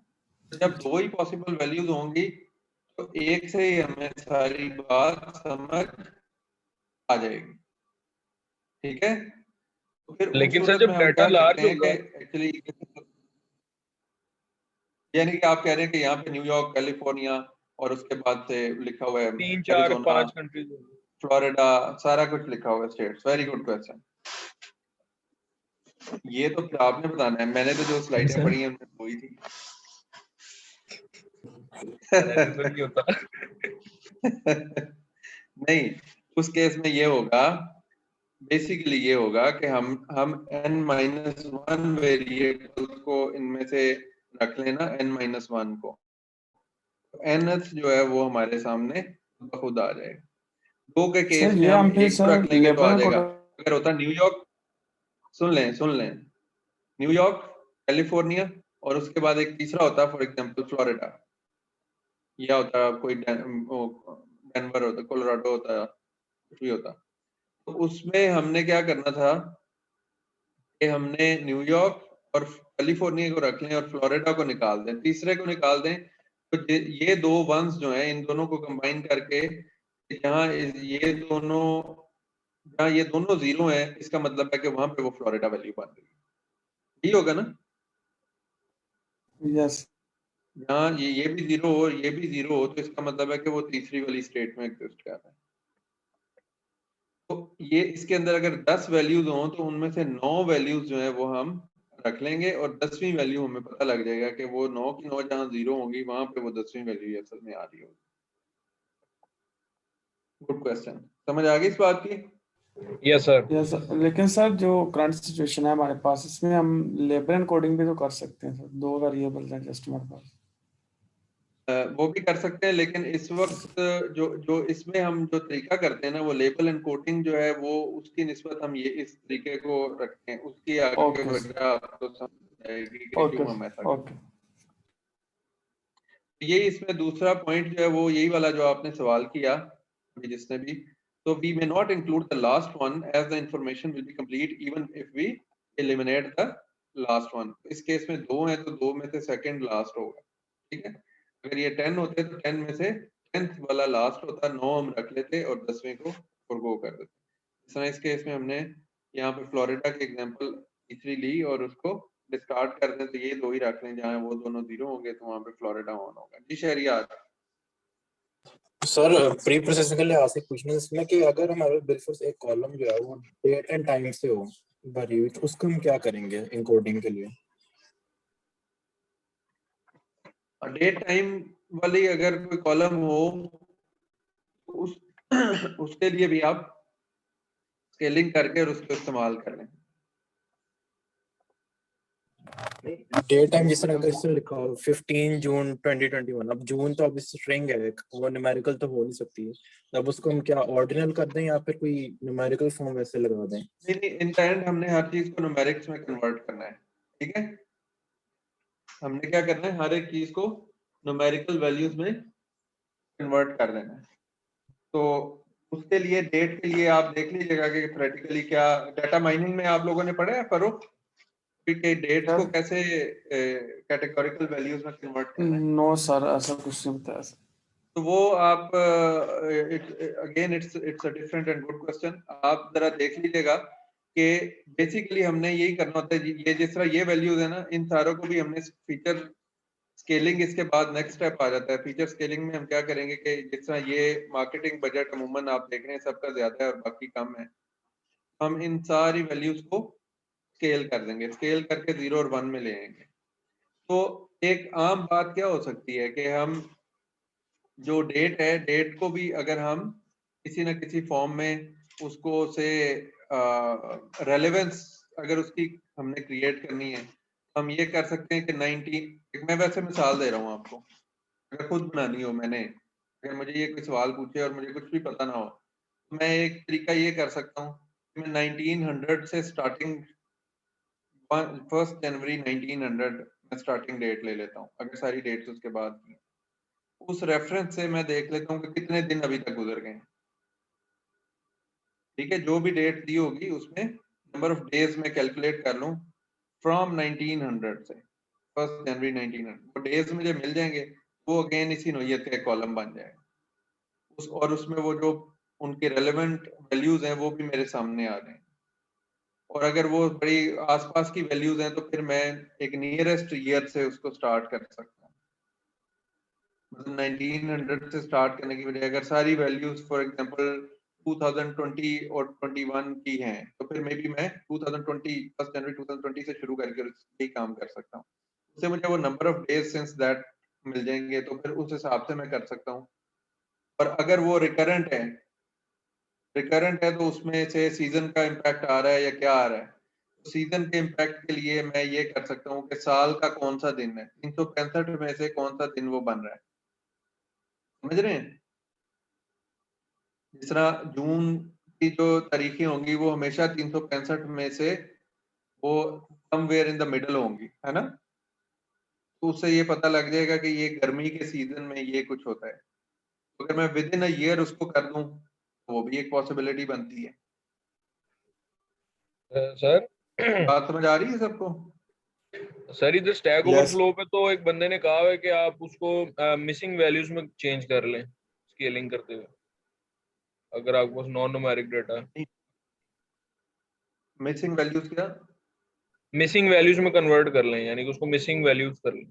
तो जब दो ही पॉसिबल वैल्यूज होंगी तो एक से ही हमें सारी बात समझ आ जाएगी, ठीक है। तो फिर लेकिन उस सर सूरत जब में हम डाटा क्या लार्ज करते हैं कि होगा, एक्चुअली, यानी कि आप कह रहे हैं कि यहाँ पे न्यूयॉर्क, कैलिफोर्निया और उसके बाद से लिखा हुआ है 3 4 एरिज़ोना, 5 कंट्रीज होंगी। फ्लोरिडा, सारा कुछ लिखा हुआ है स्टेट्स। Very good question. ये तो फिर आपने बताना है, मैंने तो जो स्लाइडें सर पढ़ी हैं उनमें वही थी। ऐसे तो नहीं होता। नहीं, उस केस में ये होगा, बेसिकली ये होगा कि हम n-1 वेरिएबल को इनमें से रख लेना, n-1 को, nth जो है वो हमारे सामने खुद आ जाएगा। दो के केस सर में ये हम हम फिर एक को सर रख लेंगे तो आ लेबल जाएगा। को अगर होता न्यूयॉर्क, सुन लें, न्यूयॉर्क, कैलिफोर्निया और उसके बाद एक तीसरा होता फॉर एग्जांपल फ्लोरिडा, या होता कोई डेनवर होता, कोलोराडो होता, कुछ भी होता। तो उसमें हमने क्या करना था कि हमने न्यूयॉर्क और कैलिफोर्निया को रख लें और फ्लोरिडा को निकाल दें, तीसरे को निकाल दें। तो ये दो वंस जो हैं, इन दोनों को कंबाइन करके जहाँ ये दोनों, जहाँ ये दोनों 0 हैं, इसका मतलब है कि वहां पे वो फ्लोरिडा वैल्यू बन रही है। यही होगा ना? यस जहाँ ये भी 0 हो, ये भी 0 हो, तो इसका मतलब है कि वो तीसरी वाली स्टेट में एग्जिस्ट कर रहा है। तो ये इसके अंदर अगर 10 वैल्यूज हों तो उनमें से 9 वैल्यूज जो है वो हम रख लेंगे और 10वीं वैल्यू हमें पता लग जाएगा कि वो 9 की 9 जहाँ 0 होंगी वहां पे वो 10वीं वैल्यू असल में आ रही होगी। गुड क्वेश्चन, समझ आ गई इस बात की? Yes sir. यस लेकिन सर जो करंट सिचुएशन है हमारे पास, इसमें हम लेबल एनकोडिंग भी तो कर सकते हैं सर, दो वेरिएबल्स हैं जस्ट हमारे पास। वो भी कर सकते हैं, लेकिन इस वक्त जो इसमें हम जो तरीका करते हैं ना, वो लेबल एनकोडिंग जो है वो उसकी निस्बत हम ये इस तरीके को रखते हैं, उसकी आगे वजह आपको समझ आएगी कि क्यों हम ऐसा करते हैं। यही इसमें दूसरा पॉइंट जो है वो यही वाला जो आपने सवाल किया जिसने भी, तो we may not include the last one as the information will be complete even if we eliminate the last one। इस केस में 2 है तो 2 में से सेकंड लास्ट होगा, ठीक है। अगर ये 10 होते तो 10 में से 10th वाला लास्ट होता, 9 हम रख लेते और 10वें को फॉरगो कर देते। इस तरह इस केस में हमने यहाँ पे फ्लोरिडा की एग्जांपल तीसरी ली और उसको डिस्कार्ड कर दें, तो ये 2 ही रख लें, जहाँ वो दोनों 0 होंगे तो वहां पे फ्लोरिडा ऑन होगा। जी शहरियार। सर प्री प्रोसेसिंग के लिए आपसे पूछना है इसमें कि अगर हमारे बिलफोर्स एक कॉलम जो है वो डेट एंड टाइम से हो भरी हुई, तो उसको हम क्या करेंगे इनकोडिंग के लिए? डेट टाइम वाली अगर कोई कॉलम हो उस उसके लिए भी आप स्केलिंग करके और उसको इस्तेमाल कर लें। डेट टाइम जिस तरह अगर इसमें लिखा हो 15 जून 2021, अब जून तो अब स्ट्रिंग है, वो न्यूमेरिकल तो हो नहीं सकती है, अब उसको हम क्या ऑर्डिनल कर दें या फिर कोई न्यूमेरिकल फॉर्म वैसे लगा दें? नहीं, इन द एंड हमने हर चीज को न्यूमेरिक्स में कन्वर्ट करना है, ठीक है। हमने क्या करना है, हर एक चीज को न्यूमेरिकल वैल्यूज में कन्वर्ट कर देना है। तो उसके लिए डेट के लिए आप देख लीजिएगा कि थ्योरेटिकली क्या डाटा माइनिंग में आप लोगों ने पढ़ा है फरो कि डेट्स को कैसे कैटेगोरिकल वैल्यूज में कन्वर्ट करना है। नो सर, ऐसा कुछ नहीं बताया सर। तो वो आप again it's a different and good question, आप जरा देख लीजिएगा कि बेसिकली हमने यही करना होता है। ये जिस तरह ये वैल्यूज है ना, इन सारों को भी हमने फीचर स्केलिंग, इसके बाद नेक्स्ट स्टेप आ जाता है फीचर स्केलिंग में। हम क्या करेंगे कि जिस तरह ये मार्केटिंग बजट अमूमन आप देख रहे हैं सबका ज्यादा है और बाकी कम है, हम इन सारी वैल्यूज को स्केल कर देंगे, स्केल करके 0 और 1 में ले आएंगे। तो एक आम बात क्या हो सकती है कि हम जो डेट है, डेट को भी अगर हम किसी न किसी फॉर्म में उसको से रेलेवेंस अगर उसकी हमने क्रिएट करनी है, हम ये कर सकते हैं कि 19, मैं वैसे मिसाल दे रहा हूँ आपको, अगर खुद बनानी हो मैंने, अगर मुझे ये कोई सवाल पूछे और मुझे कुछ भी पता ना हो, तो मैं एक तरीका ये कर सकता हूँ, मैं 1900 से स्टार्टिंग 1 जनवरी 1900 मैं स्टार्टिंग डेट ले लेता हूँ, अगर सारी डेट्स उसके बाद की, उस रेफरेंस से मैं देख लेता हूँ कि कितने दिन अभी तक गुजर गए। ठीक है, जो भी डेट दी होगी उसमें नंबर ऑफ डेज में कैलकुलेट कर लूं फ्रॉम 1900 से 1 जनवरी 1900, वो डेज मुझे मिल जाएंगे, वो अगेन इसी नोयत का कॉलम बन जाएगा और उसमें वो जो उनके रेलेवेंट वैल्यूज हैं वो भी मेरे सामने आ जाएंगे। और अगर वो बड़ी आसपास की वैल्यूज हैं तो फिर मैं एक नियरेस्ट ईयर से उसको स्टार्ट कर सकता हूँ। मतलब 1900 से स्टार्ट करने की बजाय अगर सारी वैल्यूज फॉर एग्जांपल 2020 और 21 की हैं, तो फिर मे बी मैं 2020 1 जनवरी 2020 से शुरू करके यही काम कर सकता हूँ। उससे मुझे वो number of days since that मिल जाएंगे, तो फिर उस हिसाब से मैं कर सकता हूँ। और अगर वो रिकरेंट है तो उसमें से सीजन का इम्पैक्ट आ रहा है या क्या आ रहा है, तो सीजन के इम्पैक्ट के लिए मैं ये कर सकता हूँ कि साल का कौन सा दिन है, 365 में से कौन सा दिन वो बन रहा है, समझ रहे हैं। जिस तरह जून की जो तारीखें होंगी वो हमेशा 365 में से वो समवेयर इन द मिडल होंगी, है ना। तो उससे ये पता लग जाएगा कि ये गर्मी के सीजन में ये कुछ होता है। तो अगर मैं विद इन अ ईयर उसको कर दूं तो वो भी एक पॉसिबिलिटी बनती है। सर बात समझ आ रही है सबको? सर इधर स्टैक Yes. ओवरफ्लो पे तो एक बंदे ने कहा है कि आप उसको मिसिंग वैल्यूज में चेंज कर लें स्केलिंग करते हुए, अगर आपके पास नॉन न्यूमेरिक डेटा है। मिसिंग वैल्यूज क्या? मिसिंग वैल्यूज में कन्वर्ट कर लें, यानी कि उसको मिसिंग वैल्यूज कर लें।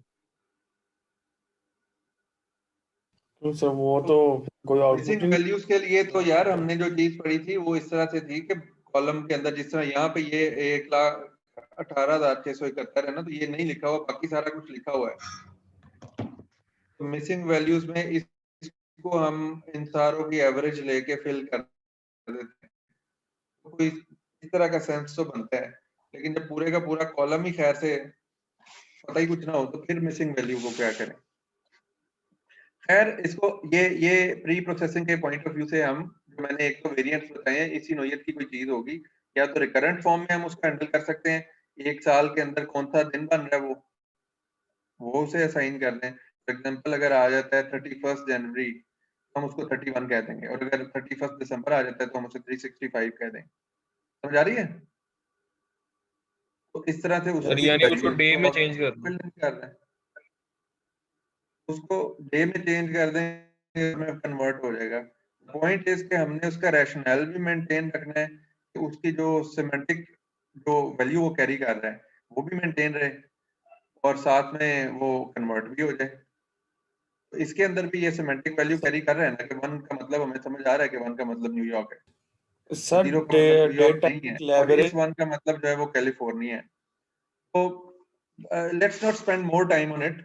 तो सर वो तो कोई आउटपुट मिसिंग ही नहीं। वैल्यूज के लिए तो यार हमने जो चीज पढ़ी थी वो इस तरह से थी कि कॉलम के अंदर जिस तरह यहाँ पे ये 1,18,671 है ना, तो ये नहीं लिखा हुआ, बाकी सारा कुछ लिखा हुआ है। तो मिसिंग वैल्यूज में इसको हम इन सारों की एवरेज लेके फिल कर देते हैं, तो कोई इस तरह का सेंस तो बनता है। लेकिन जब पूरे का पूरा कॉलम ही खैर से पता ही कुछ ना हो तो फिर मिसिंग वैल्यू को क्या करें। खैर इसको ये प्री प्रोसेसिंग के पॉइंट ऑफ व्यू से हम जो मैंने एक तो वेरिएंट्स बताए हैं, इसी नोयत की कोई चीज होगी, या तो रिकरेंट फॉर्म में हम उसको हैंडल कर सकते हैं, एक साल के अंदर कौन सा दिन बन रहा है वो उसे असाइन कर दें। फॉर एग्जांपल अगर आ जाता है 31 जनवरी तो हम उसको 31 कह देंगे, और अगर 31 दिसंबर आ जाता है तो हम उसे 365 कह देंगे। समझ आ रही है? तो इस तरह से सर उसकी यानी उसको डे में वैल्यू चेंज कर लें। कर दें, उसको डे में चेंज कर दें में कन्वर्ट हो जाएगा। पॉइंट इज कि हमने उसका रैशनल भी मेंटेन रखना है कि उसकी जो सिमेंटिक जो वैल्यू वो कैरी कर रहा है वो भी मेंटेन रहे और साथ में वो कन्वर्ट भी हो जाए। तो इसके अंदर भी ये सिमेंटिक वैल्यू कैरी कर रहा है ना कि 1 का मतलब हमें समझ आ रहा है कि 1 का मतलब न्यूयॉर्क है, सर 0 का मतलब न्यूयॉर्क नहीं है, और एवरेज इस 1 का मतलब जो है वो कैलिफोर्निया है। तो let's not spend more time on it.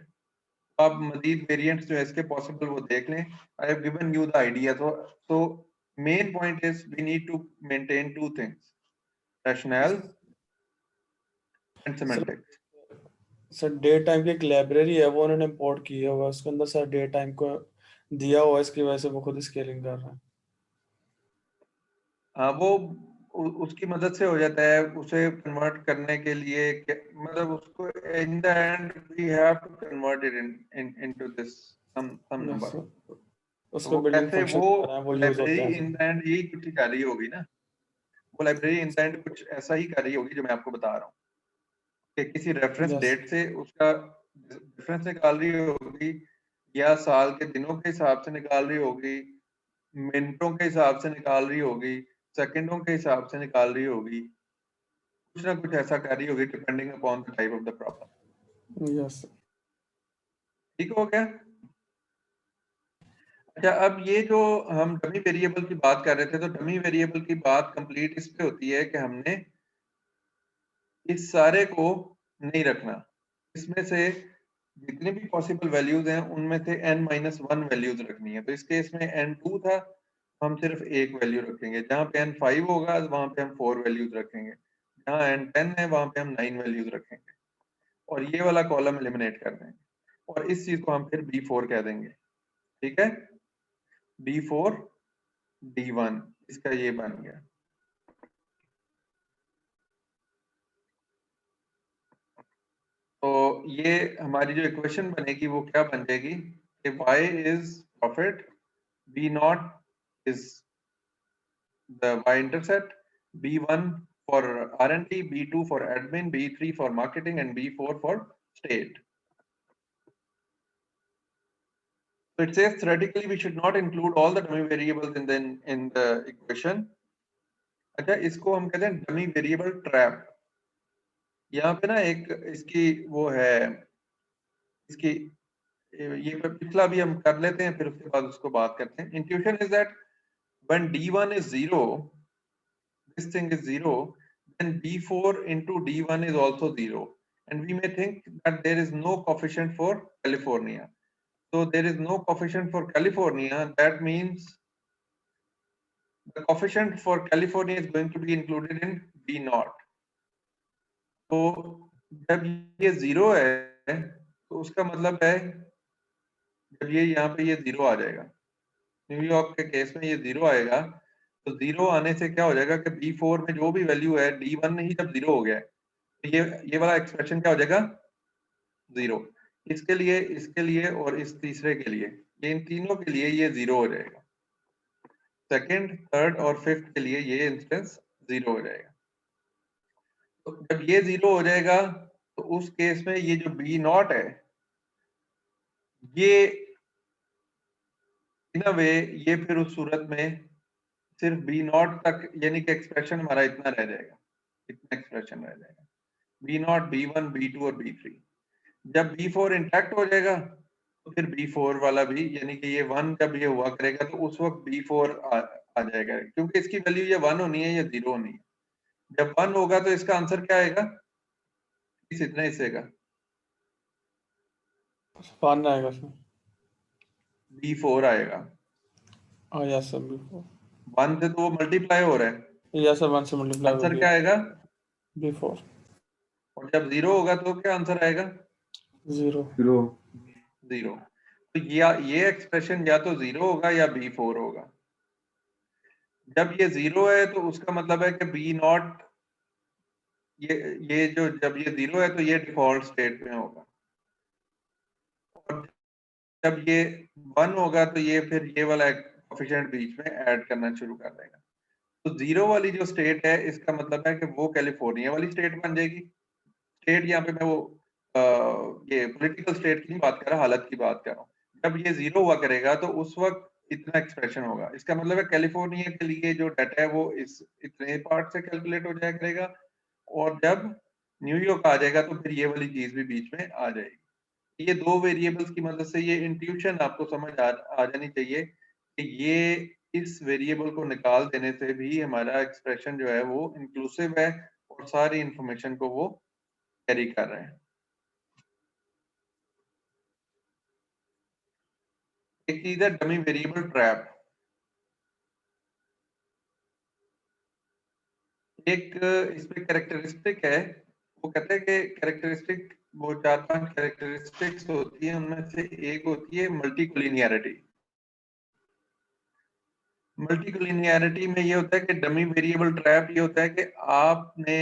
आप मजीद वेरिएंट्स जो है इसके पॉसिबल वो देख लें. I have given you the idea. तो main point is we need to maintain two things, rational and semantics. Sir day time की एक लाइब्रेरी है वो उन्होंने इंपोर्ट की है, वो उसके अंदर सर डे टाइम को दिया हुआ है, इसकी वजह से वो खुद स्केलिंग कर रहा है. हाँ, वो उसकी मदद से हो जाता है. उसे कन्वर्ट करने के लिए मतलब उसको in the end we have to convert it into this sum Yes, number. sir. तो उसके वो बिल्डिंग कैसे फंक्शन वो यूज होते लाइब्रेरी हैं. इन द एंड यही कुछ कर रही होगी ना. वो लाइब्रेरी इन द एंड कुछ ऐसा ही कर रही होगी जो मैं आपको बता रहा हूँ कि किसी रेफरेंस Yes. डेट से उसका डिफरेंस निकाल रही होगी, या साल के दिनों के हिसाब से निकाल रही होगी, मिनटों के हिसाब से निकाल रही होगी, सेकंडों के हिसाब से निकाल रही होगी. कुछ ना कुछ ऐसा कर रही होगी depending upon the type of the problem. Yes. ठीक हो गया. अच्छा, अब ये जो हम डमी वेरिएबल की बात कर रहे थे, तो डमी वेरिएबल की बात कंप्लीट इस पे होती है कि हमने इस सारे को नहीं रखना. इसमें से जितने भी पॉसिबल वैल्यूज हैं उनमें से n-1 वैल्यूज रखनी है. तो इस केस में n2 था, हम सिर्फ एक वैल्यू रखेंगे. जहां पे n5 होगा वहां पे हम 4 वैल्यूज रखेंगे. जहां n10 है वहां पे हम 9 वैल्यूज रखेंगे. और ये वाला कॉलम एलिमिनेट कर देंगे और इस चीज को हम फिर B4 कह देंगे. ठीक है, B4 D1 इसका ये बन गया. तो ये हमारी जो इक्वेशन बनेगी वो क्या बन जाएगी कि y is profit, B0 is the y intercept, B1 for R&D, B2 for admin, B3 for marketing and B4 for state. So it says theoretically we should not include all the dummy variables in the equation. अच्छा, इसको हम कहते हैं dummy variable trap. यहाँ पे ना एक इसकी वो है, इसकी ये पिछला भी हम कर लेते हैं फिर उसके बाद उसको बात करते हैं. Intuition is that when D1 is 0, this thing is 0, then B4 into D1 is also 0. And we may think that there is no coefficient for California. So there is no coefficient for California. That means the coefficient for California is going to be included in B0. तो जब ये 0 है तो उसका मतलब है जब ये यहाँ पे ये 0 आ जाएगा, न्यूयॉर्क के केस में ये 0 आएगा, तो 0 आने से क्या हो जाएगा कि B4 में जो भी वैल्यू है D1 ही जब 0 हो गया तो ये वाला एक्सप्रेशन क्या हो जाएगा 0. इसके लिए और इस तीसरे के लिए, ये इन तीनों के लिए ये 0 हो जाएगा. सेकंड, थर्ड और फिफ्थ के लिए ये इंस्टेंस 0 हो जाएगा. तो जब ये 0 हो जाएगा तो उस केस में ये जो B0 है ये इन अ वे ये फिर उस सूरत में सिर्फ B0 तक, यानी कि एक्सप्रेशन हमारा इतना रह जाएगा, इतना एक्सप्रेशन रह जाएगा. B0, B1, B2 और B3. जब B4 इंटैक्ट हो जाएगा तो फिर B4 वाला भी, यानी कि ये 1 जब ये हुआ करेगा तो उस वक्त B4 आ जाएगा, क्योंकि इसकी वैल्यू ये 1 होनी है या 0 होनी है. जब 1 होगा तो इसका आंसर क्या आएगा, इस इतने हिस्से का फन आएगा सर. B4 आएगा. Yes sir, B4. 1 से तो वो मल्टीप्लाई हो रहा है, यस सर, 1 से मल्टीप्लाई आंसर क्या आएगा B4. और जब 0 होगा तो क्या आंसर आएगा 0. 0. तो ये एक्सप्रेशन या तो 0 होगा या B4 होगा. जब ये 0 है तो उसका मतलब है कि B0 ये जो जब ये 0 है तो ये डिफॉल्ट स्टेट में होगा, और जब ये 1 होगा तो ये फिर ये वाला कोएफिशिएंट बीच में ऐड करना शुरू कर देगा. तो 0 वाली जो स्टेट है इसका मतलब है कि वो कैलिफोर्निया वाली स्टेट बन जाएगी. स्टेट यहाँ पे मैं वो ये पॉलिटिकल स्टेट की नहीं बात कर रहा, हालत की बात कर रहा हूँ. जब ये 0 हुआ करेगा तो उस वक्त इतना एक्सप्रेशन होगा. इसका मतलब है कैलिफोर्निया के लिए जो डाटा है वो इस इतने पार्ट से कैलकुलेट हो जाया करेगा, और जब न्यूयॉर्क आ जाएगा तो फिर ये वाली चीज भी बीच में आ जाएगी. ये दो वेरिएबल्स की मदद से ये इंट्यूशन आपको समझ आ जानी चाहिए कि ये इस वेरिएबल को निकाल देने से भी हमारा एक्सप्रेशन जो है वो इंक्लूसिव है और सारी इंफॉर्मेशन को वो कैरी कर रहे हैं. एक चीज है डमी वेरिएबल ट्रैप, एक इसमें कैरेक्टरिस्टिक है, वो कहते हैं कि कैरेक्टरिस्टिक वो 4-5 कैरेक्टरिस्टिक्स होती है, उनमें से एक होती है मल्टीकोलिनियरिटी। मल्टीकोलिनियरिटी में ये होता है कि डमी वेरिएबल ट्रैप ये होता है कि आपने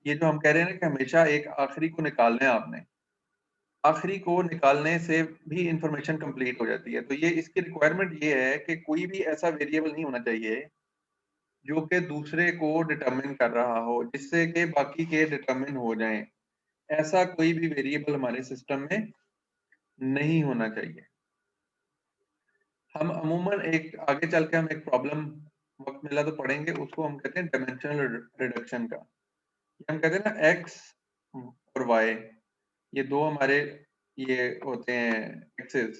ये जो हम कह रहे हैं ना कि हमेशा एक आखिरी को निकालना है, आपने आखिरी को निकालने से भी इंफॉर्मेशन कंप्लीट हो जाती है। तो ये इसकी रिक्वायरमेंट ये है कि कोई भी ऐसा वेरिएबल नहीं होना चाहिए जो कि दूसरे को डिटरमिन कर रहा हो, जिससे कि बाकी के डिटरमिन हो जाएं। ऐसा कोई भी वेरिएबल हमारे सिस्टम में नहीं होना चाहिए। हम अमूमन एक आगे चल के हम एक प्रॉब्लम वक्त मिला तो पढ़ेंगे, उसको हम कहते हैं डायमेंशनल रिडक्शन का। ये हम कहते हैं ना x और y, ये दो हमारे ये होते हैं एक्सिस,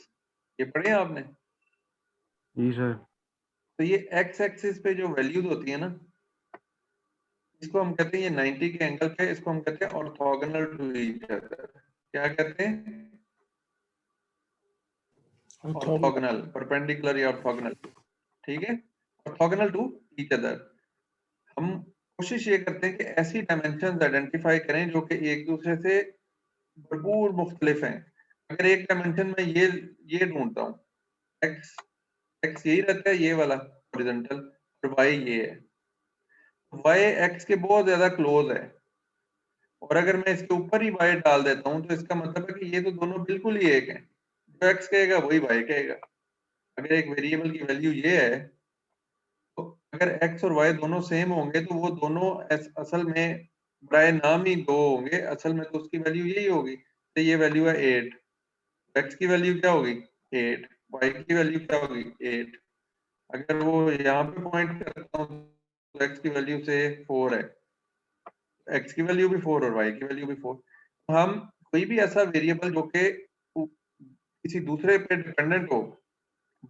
ये पढ़े हैं आपने? जी सर। तो ये x एक्सिस पे जो वैल्यूज होती है ना, इसको हम कहते हैं ये 90 के एंगल पे, इसको हम कहते हैं ऑर्थोगोनल टू ईच अदर। क्या कहते हैं? ऑर्थोगोनल, परपेंडिकुलर या ऑर्थोगोनल, ठीक है, ऑर्थोगोनल टू ईच अदर। हम कोशिश ये करते हैं कि ऐसी डायमेंशंस आइडेंटिफाई करें जो कि एक दूसरे से भरपूर मुख्तलिफ हैं। अगर एक डायमेंशन में ये ढूंढता हूँ, x यही रहता है, ये वाला हॉरिजॉन्टल, और y ये है, y x के बहुत ज्यादा क्लोज है, और अगर मैं इसके ऊपर ही y डाल देता हूँ तो इसका मतलब है कि ये तो दोनों बिल्कुल ही एक हैं, जो x कहेगा वही y कहेगा। अगर एक वेरिएबल की वैल्यू ये है, तो अगर x और y दोनों सेम होंगे तो वो दोनों असल में बराए नाम ही दो होंगे, असल में तो उसकी वैल्यू यही होगी। तो ये वैल्यू है 8, x की वैल्यू क्या होगी 8, y की वैल्यू क्या होगी 8। अगर वो यहाँ पे पॉइंट करता हूँ तो x की वैल्यू से 4 है, x की वैल्यू भी 4 और y की वैल्यू भी 4। तो हम कोई भी ऐसा वेरिएबल जो कि किसी दूसरे पे डिपेंडेंट हो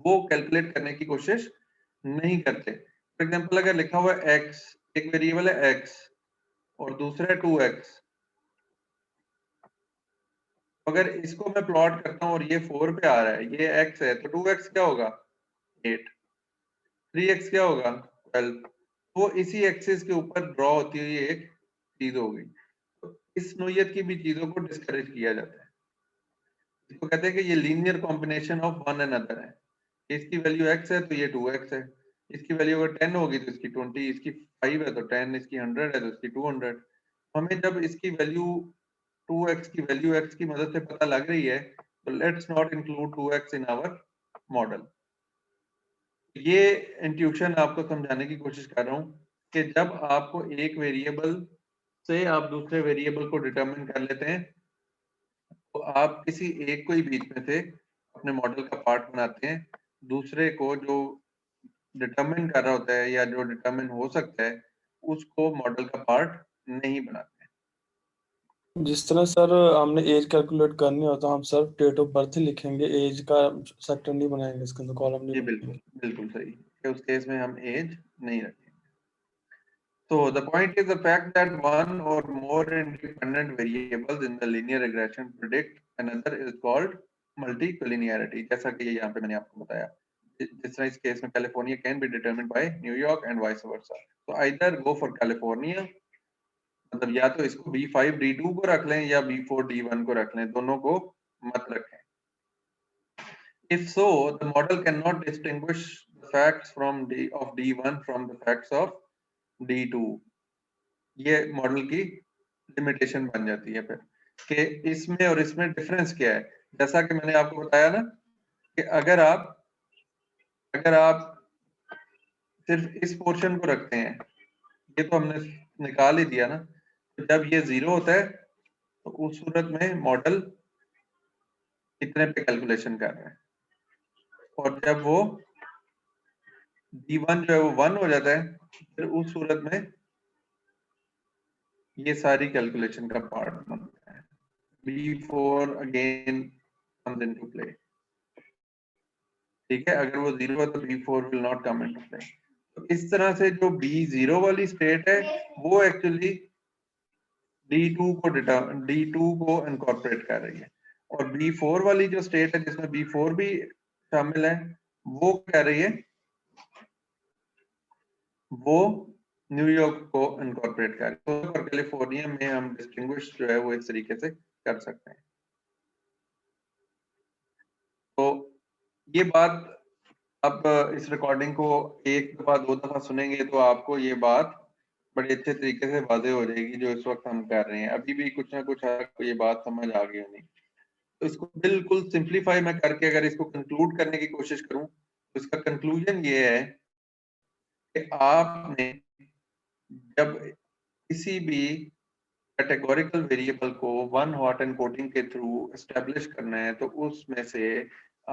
वो कैलकुलेट करने की कोशिश नहीं करते। फॉर एग्जांपल अगर लिखा हुआ है x, एक वेरिएबल है x और दूसरा है 2x, अगर इसको मैं प्लॉट करता हूँ और ये 4 पे आ रहा है, ये x है, तो 2x क्या होगा 8, 3x क्या होगा 12। वो इसी एक्सिस के ऊपर ड्रॉ होती हुई एक चीज होगी। तो इस नोयत की भी चीजों को डिस्करेज किया जाता है। इसको कहते हैं कि ये linear combination of one and other है। इसकी वैल्यू x है तो ये 2x है, इसकी वैल्यू अगर 10 होगी तो इसकी 20, इसकी 5 है तो 10, इसकी 100 है तो इसकी 200। हमें जब इसकी वैल्यू 2x की वैल्यू x की मदद से पता लग रही है तो let's not include 2x in our model. ये इंट्यूशन आपको समझाने की कोशिश कर रहा हूँ कि जब आपको एक वेरिएबल से आप दूसरे वेरिएबल को डिटरमिन कर लेते हैं तो आप किसी एक को ही बीच में से अपने मॉडल का पार्ट बनाते हैं, दूसरे को जो डिटरमिन कर रहा होता है या जो डिटरमिन हो सकता है उसको मॉडल का पार्ट नहीं बनाते। जिस तरह सर हमने एज कैलकुलेट करनी हो तो हम सिर्फ डेट ऑफ बर्थ ही लिखेंगे, एज का सेक्टर नहीं बनाएंगे, इसके अंदर कॉलम नहीं जी बनाएंगे। बिल्कुल सही कि उस केस में हम एज नहीं रखेंगे। So the point is the fact that one or more independent variables in the linear regression predict another is called multicollinearity। जैसा कि ये यहाँ पे मैंने आपको बताया, जिस तरह इस केस में California can be determined by New York and vice versa। तो either go for California, मतलब या तो इसको B5 D2 को रख लें या B4 D1 को रख लें, दोनों को मत रखें। If so, the model cannot distinguish the facts from of D1 from the facts of D2। ये मॉडल की लिमिटेशन बन जाती है फिर कि इसमें और इसमें डिफरेंस क्या है। जैसा कि मैंने आपको बताया ना कि अगर आप सिर्फ इस पोर्शन को रखते हैं, ये तो हमने निकाल ही दिया ना, तो जब ये 0 होता है तो उस सूरत में मॉडल कितने पे कैलकुलेशन कर रहा है, और जब वो D1 जो है वो 1 हो जाता है फिर उस सूरत में ये सारी कैलकुलेशन का पार्ट बनता है। B4 again comes into play, ठीक है, अगर वो 0 है तो B4 will not come into play। तो इस तरह से जो B0 वाली स्टेट है वो एक्चुअली D2 को इनकॉर्पोरेट कर रही है, और B4 वाली जो स्टेट है जिसमें B4 भी शामिल है, वो कह रही है वो न्यूयॉर्क को इनकॉर्पोरेट कर, तो कैलिफोर्निया में हम डिस्टिंग्विश जो है वो इस तरीके से कर सकते हैं। तो ये बात अब इस रिकॉर्डिंग को एक दफा दो दफा सुनेंगे तो आपको ये बात बड़े अच्छे तरीके से वाज़ेह हो जाएगी जो इस वक्त हम कर रहे हैं। अभी भी कुछ ना कुछ आपको ये बात समझ आ गई होनी। तो इसको बिल्कुल सिंप्लीफाई मैं करके अगर इसको कंक्लूड करने की कोशिश करूं तो इसका कंक्लूजन ये है कि आपने जब किसी भी कैटेगोरिकल वेरिएबल को वन हॉट एनकोडिंग के थ्रू एस्टेब्लिश करना है तो उसमें से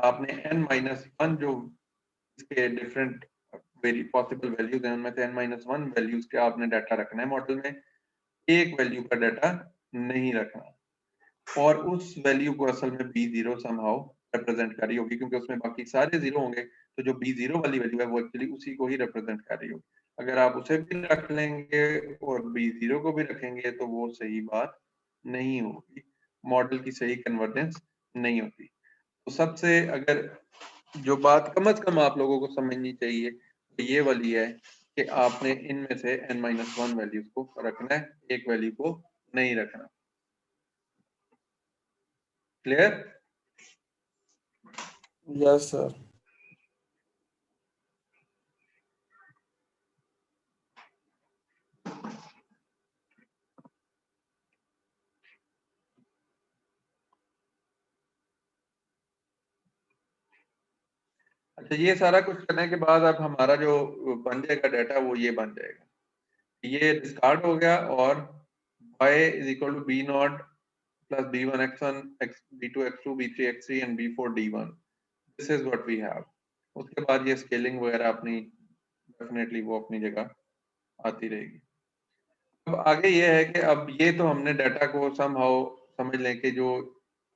आपने n-1 जो इसके डिफरेंट पॉसिबल वैल्यूज हैं उनमें से n-1 वैल्यूज के आपने डाटा रखना है मॉडल में, एक वैल्यू का डाटा नहीं रखना। और उस वैल्यू को असल में B0 समहाउ रिप्रेजेंट कर रही होगी क्योंकि उसमें बाकी सारे जीरो होंगे, तो जो B0 वाली वैल्यू है वो एक्चुअली उसी को ही रिप्रेजेंट कर रही होगी। अगर आप उसे भी रख लेंगे और B0 को भी रखेंगे तो वो सही बात नहीं होगी, मॉडल की सही कन्वर्जेंस नहीं होती। तो सबसे अगर जो बात कम से कम आप लोगों को समझनी चाहिए तो ये वाली है कि आपने इनमें से n-1 वैल्यूज को रखना है, एक वैल्यू को नहीं रखना। क्लियर? Yes sir. अच्छा, ये सारा कुछ करने के बाद अब हमारा जो बन जाएगा डाटा वो ये बन जाएगा, ये डिस्कार्ड हो गया और y is equal to b0 plus b1 x1 b2 x2 b3 x3 and b4 d1. This is what we have. उसके बाद ये स्केलिंग वगैरह अपनी डेफिनेटली वो अपनी जगह आती रहेगी। अब आगे ये है कि अब ये तो हमने डाटा को समहाउ समझ लें कि जो,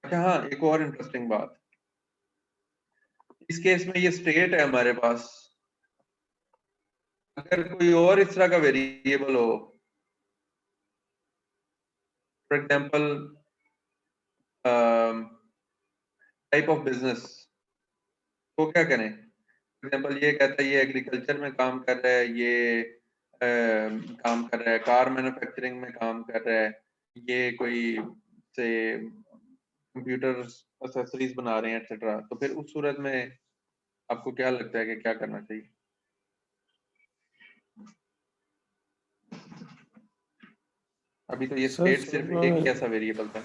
अच्छा हाँ, एक और इंटरेस्टिंग बात, इस केस में ये स्टेट है हमारे पास, अगर कोई और इस तरह का वेरिएबल हो, for example type of business, तो क्या करें? फॉर एग्जांपल ये कहता है ये एग्रीकल्चर में काम कर रहा है, ये काम कर रहा है कार मैन्युफैक्चरिंग में काम कर रहा है, ये कोई से कंप्यूटर एक्सेसरीज बना रहे हैं एक्सेट्रा, तो फिर उस सूरत में आपको क्या लगता है कि क्या करना चाहिए? अभी तो ये स्टेट सिर्फ एक ही ऐसा वेरिएबल था।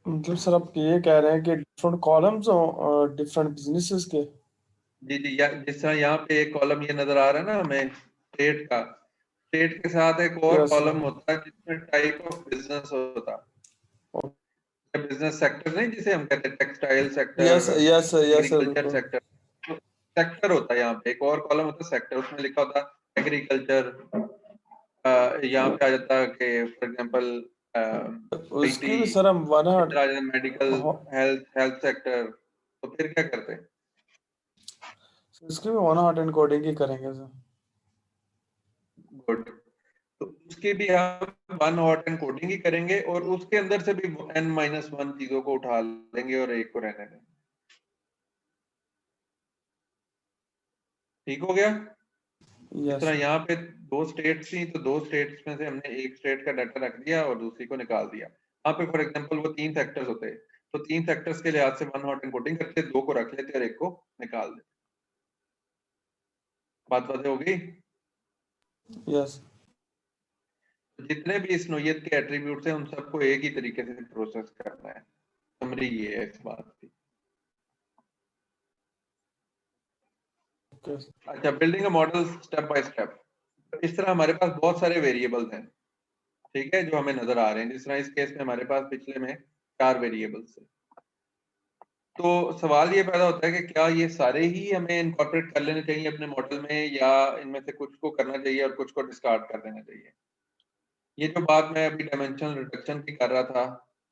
मतलब सर आप ये कह रहे हैं कि डिफरेंट कॉलम्स हो डिफरेंट बिजनेसेस के? जी जी, जिस तरह यहाँ पे एक कॉलम ये नजर आ रहा है ना हमें स्टेट का, स्टेट के साथ एक और Yes, कॉलम sir. होता है जिसमें टाइप ऑफ बिजनेस होता है, बिजनेस सेक्टर नहीं जिसे हम कहते हैं textile sector, yes yes sir agriculture बिल्कुल। सेक्टर, तो सेक्टर होता है यहाँ पे, एक और कॉलम होता है सेक्टर, उसमें लिखा होता है एग्रीकल्चर, यहाँ पे आ जाता है कि फॉर एग्जांपल उसकी भी सर हम 100 मेडिकल, हेल्थ सेक्टर, तो फिर क्या करते हैं? इसकी भी 100 एनकोडिंग ही करेंगे सर। गुड, तो उसके भी हम वन हॉट एनकोडिंग ही करेंगे और उसके अंदर से भी n-1 चीजों को उठा लेंगे और एक को रहने देंगे। ठीक हो गया? जिस तरह यहाँ पे दो स्टेट्स थी तो दो स्टेट्स में से हमने एक स्टेट का डाटा रख दिया और दूसरी को निकाल दिया। यहाँ पे फॉर एग्जांपल वो 3 सेक्टर्स होते, तो 3 सेक्टर्स के लिहाज से वन हॉट एनकोडिंग करते, 2 को रख लेते और एक को निकाल देते। बात बात हो गई? यस। जितने भी इस नोयत के एट्रीब्यूट्स हैं उन सबको एक ही तरीके से प्रोसेस करना है। समरी ये है इस बात की। अच्छा, building a model step by step. इस तरह हमारे पास बहुत सारे वेरिएबल्स हैं, ठीक है, जो हमें नजर आ रहे हैं। जिस तरह इस केस में हमारे पास पिछले में 4 वेरिएबल्स थे, तो सवाल ये पैदा होता है कि क्या ये सारे ही हमें इनकॉर्पोरेट कर लेने चाहिए अपने मॉडल में, या इनमें से कुछ को करना चाहिए और कुछ को डिस्कार्ड कर देना चाहिए। ये जो बात मैं अभी डायमेंशनल रिडक्शन की कर रहा था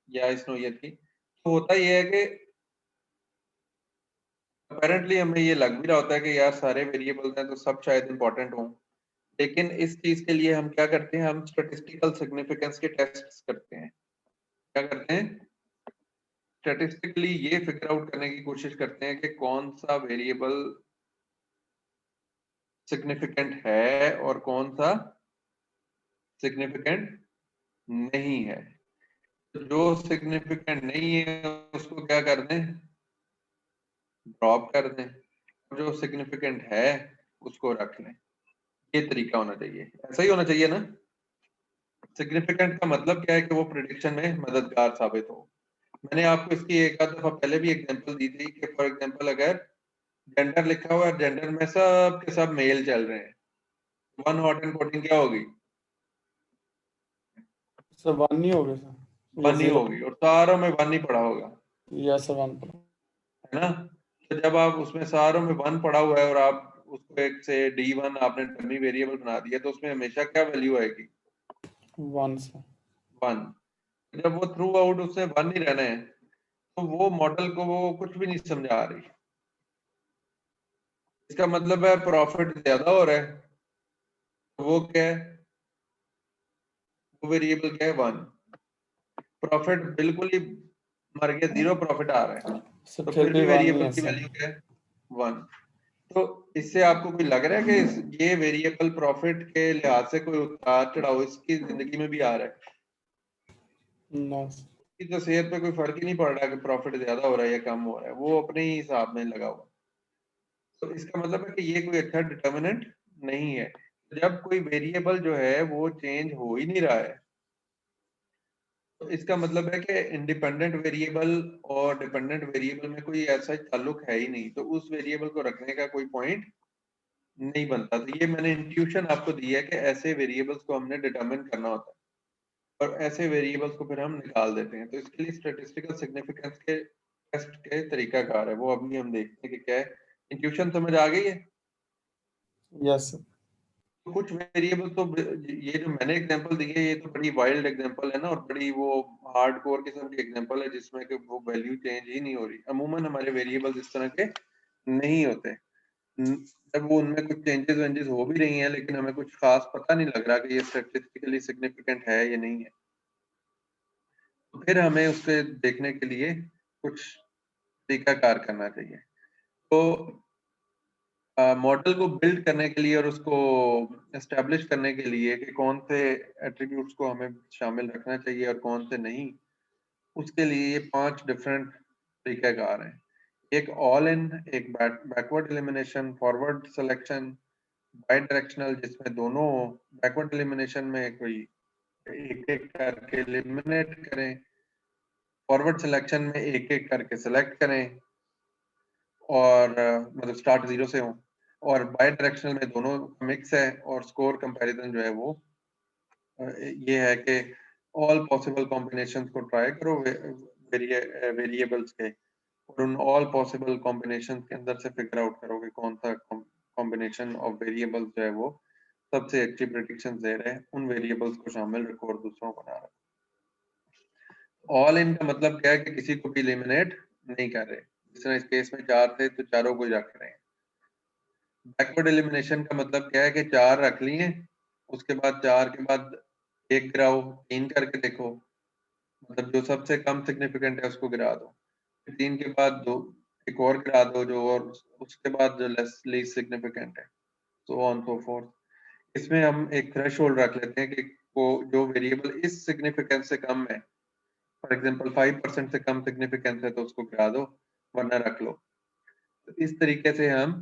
या इस नोयत की, तो होता ये है कि अपेरेंटली हमें ये लग भी रहा होता है कि यार सारे वेरिएबल्स हैं तो सब शायद इंपॉर्टेंट हों, लेकिन इस चीज के लिए हम क्या करते हैं, हम स्टैटिस्टिकल सिग्निफिकेंस के टेस्ट करते हैं। क्या करते हैं, स्टैटिस्टिकली ये फिगर आउट करने की कोशिश करते हैं कि कौन सा वेरिएबल सिग्निफिकेंट है और कौन सा सिग्निफिकेंट नहीं है। तो जो सिग्निफिकेंट नहीं है उसको क्या कर दें, ड्रॉप कर दें, जो सिग्निफिकेंट है उसको रख लें। ये तरीका होना चाहिए, ऐसा ही होना चाहिए ना। सिग्निफिकेंट का मतलब क्या है कि वो प्रिडिक्शन में मददगार साबित हो। मैंने आपको इसकी एक आध दफा पहले भी एग्जांपल दी थी कि फॉर एग्जांपल अगर जेंडर लिखा हुआ है, जेंडर में सब के सब मेल चल रहे हैं, 1 हॉट एंड कोटिंग क्या होगी, सर 1 नहीं होगा सर, 1 ही होगी, और सारों में 1 ही पड़ा होगा, या सर 1 पर है ना। तो जब आप उसमें सारों में 1 पड़ा हुआ है और आप उसको एक से D1 आपने डमी वेरिएबल बना दिया, तो उसमें हमेशा क्या वैल्यू आएगी, 1 सर। 1। जब वो थ्रू आउट उससे 1 ही रहना है, तो वो मॉडल को वो कुछ भी नहीं समझा आ रही। इसका मतलब है प्रॉफिट ज्यादा हो रहा है, तो वो क्या है, वो वेरिएबल क्या है, 1। प्रॉफिट बिल्कुल ही मर गया, 0 प्रॉफिट आ रहा है, सर तो फिर फिर भी भी 1 ही वेरिएबल है की सर। वैल्यू क्या है, 1। तो इससे आपको कोई लग रहा है कि ये वेरिएबल प्रॉफिट के लिहाज से कोई उतार चढ़ाव इसकी जिंदगी में भी आ रहा है? नो इसकी तो सेहत पे कोई फर्क ही नहीं पड़ रहा कि प्रॉफिट ज्यादा हो रहा है या कम हो रहा है, वो अपने ही हिसाब में लगा हुआ। तो इसका मतलब है कि ये कोई अच्छा डिटर्मिनेंट नहीं है। जब कोई वेरिएबल जो है वो चेंज हो ही नहीं रहा है, तो इसका मतलब है कि इंडिपेंडेंट वेरिएबल और डिपेंडेंट वेरिएबल में कोई ऐसा ताल्लुक है ही नहीं, तो उस वेरिएबल को रखने का कोई पॉइंट नहीं बनता। तो ये मैंने इंट्यूशन आपको दी है कि ऐसे वेरिएबल्स को हमने डिटरमिन करना होता है और ऐसे वेरिएबल्स को फिर हम निकाल देते हैं। तो इसके लिए स्टैटिस्टिकल सिग्निफिकेंस के टेस्ट के तरीकाकार है, वो अभी हम देखते हैं कि क्या है। इंट्यूशन समझ आ गई है? Yes sir. तो कुछ वेरिएबल तो ये जो मैंने एग्जांपल दी है ये तो बड़ी वाइल्ड एग्जांपल है ना, और बड़ी वो हार्डकोर किस्म की एग्जांपल है जिसमें कि वो वैल्यू चेंज ही नहीं हो रही। अमूमन हमारे वेरिएबल्स इस तरह के नहीं होते। जब वो उनमें कुछ चेंजेस वेंजेस हो भी रही हैं, लेकिन हमें कुछ खास पता नहीं लग रहा कि ये स्टैटिस्टिकली सिग्निफिकेंट है या नहीं है, तो फिर हमें उसके देखने के लिए कुछ तरीकाकार करना चाहिए। तो मॉडल को बिल्ड करने के लिए और उसको एस्टेब्लिश करने के लिए कि कौन से एट्रीब्यूट्स को हमें शामिल रखना चाहिए और कौन से नहीं, उसके लिए ये 5 डिफरेंट तरीकाकार हैं। एक ऑल इन, एक backward elimination, forward selection, by directional जिसमें दोनों, बैकवर्ड एलिमिनेशन में कोई एक एक करके एलिमिनेट करें, फॉरवर्ड सिलेक्शन में एक एक करके सिलेक्ट करें और मतलब स्टार्ट 0 से हो, और बाई डायरेक्शनल में दोनों मिक्स है, और स्कोर कंपैरिजन जो है वो ये है कि ऑल पॉसिबल कॉम्बिनेशंस को ट्राई करो वेरिएबल्स के, और उन ऑल पॉसिबल कॉम्बिनेशंस के अंदर से फिगर आउट करो कि कौन सा कॉम्बिनेशन ऑफ वेरिएबल्स जो है वो सबसे अच्छी प्रेडिक्शन दे रहे हैं, उन वेरिएबल्स को शामिल रखो और दूसरों को ना रखो। ऑल इन का मतलब क्या है कि किसी को भी एलिमिनेट नहीं कर रहे, जिस तरह इस केस में 4 थे तो चारों को ही रख रहे हैं। बैकवर्ड एलिमिनेशन का मतलब क्या है कि 4 रख लिए, उसके बाद 4 के बाद 1 गिराओ, 3 करके देखो, मतलब जो सबसे कम सिग्निफिकेंट है उसको गिरा दो, 3 के बाद 2 एक और गिरा दो जो, और उसके बाद जो लीस्ट सिग्निफिकेंट है, सो ऑन सो फोर्थ। इसमें हम एक थ्रेशोल्ड रख लेते हैं कि को जो वेरिएबल इस सिग्निफिकेंस से कम है, फॉर एग्जांपल 5% से कम सिग्निफिकेंस है तो उसको गिरा दो वरना रख लो। तो इस तरीके से हम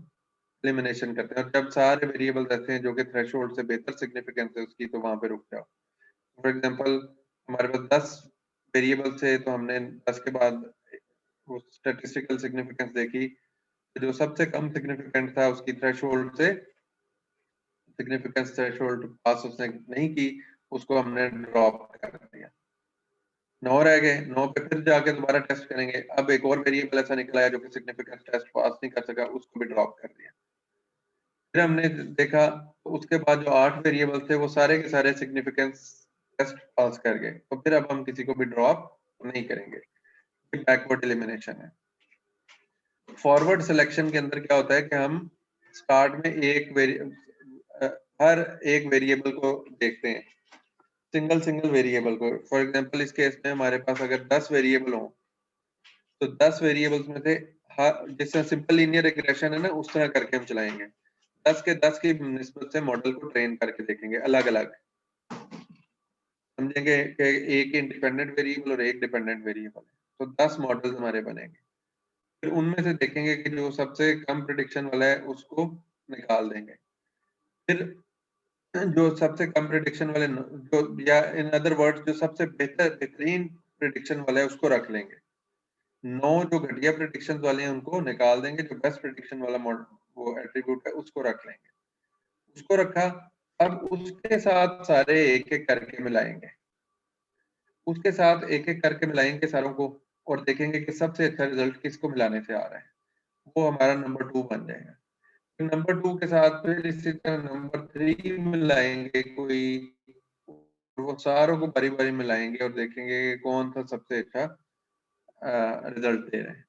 एलिमिनेशन करते हैं, और जब सारे वेरिएबल्स ऐसे हैं जो कि थ्रेशोल्ड से बेहतर सिग्निफिकेंस है उसकी, तो वहां पे रुक जाओ। फॉर एग्जांपल हमारे पास 10 वेरिएबल्स है तो हमने 10 के बाद वो स्टैटिस्टिकल सिग्निफिकेंस देखी, जो सबसे कम सिग्निफिकेंट था उसकी थ्रेशोल्ड से सिग्निफिकेंस थ्रेशोल्ड पास उसने नहीं की, उसको हमने ड्रॉप कर दिया। 9 रह गए, 9 पे फिर जाके दोबारा टेस्ट करेंगे, अब एक और वेरिएबल ऐसा निकला है जो कि सिग्निफिकेंस टेस्ट पास नहीं कर सका, उसको भी ड्रॉप कर दिया। फिर हमने देखा तो उसके बाद जो 8 वेरिएबल थे वो सारे के सारे सिग्निफिकेंस टेस्ट पास कर गए, तो फिर अब हम किसी को भी ड्रॉप नहीं करेंगे। बैकवर्ड एलिमिनेशन है। फॉरवर्ड सिलेक्शन के अंदर क्या होता है कि हम स्टार्ट में एक हर एक वेरिएबल को देखते हैं, सिंगल वेरिएबल को। फॉर एग्जांपल इस केस में हमारे पास अगर 10 वेरिएबल हो तो 10 वेरिएबल्स में से जैसे सिंपल लीनियर रिग्रेशन है ना, उस तरह करके हम चलाएंगे। 10 के 10 की निस्बत से मॉडल को ट्रेन करके देखेंगे अलग अलग, समझेंगे कि एक इंडिपेंडेंट वेरिएबल और एक डिपेंडेंट वेरिएबल है, तो 10 मॉडल्स हमारे बनेंगे। फिर उनमें से देखेंगे कि जो सबसे कम प्रेडिक्शन वाला है उसको निकाल देंगे। फिर जो सबसे कम प्रेडिक्शन वाले जो, या इन अदर वर्ड्स जो सबसे बेहतरीन प्रेडिक्शन वाला है उसको रख लेंगे। 9 जो घटिया प्रेडिक्शन वाले हैं उनको निकाल देंगे, जो बेस्ट प्रेडिक्शन वाला मॉडल वो एट्रीब्यूट है उसको रख लेंगे। उसको रखा, अब उसके साथ सारे एक एक करके मिलाएंगे, उसके साथ एक एक करके मिलाएंगे सारों को, और देखेंगे कि सबसे अच्छा रिजल्ट किसको मिलाने से आ रहा है, वो हमारा नंबर 2 बन जाएगा। नंबर 2 के साथ फिर इसी तरह नंबर 3 मिलाएंगे कोई, वो सारों को बारी बारी मिलाएंगे और देखेंगे कि कौन सा सबसे अच्छा रिजल्ट दे रहे हैं।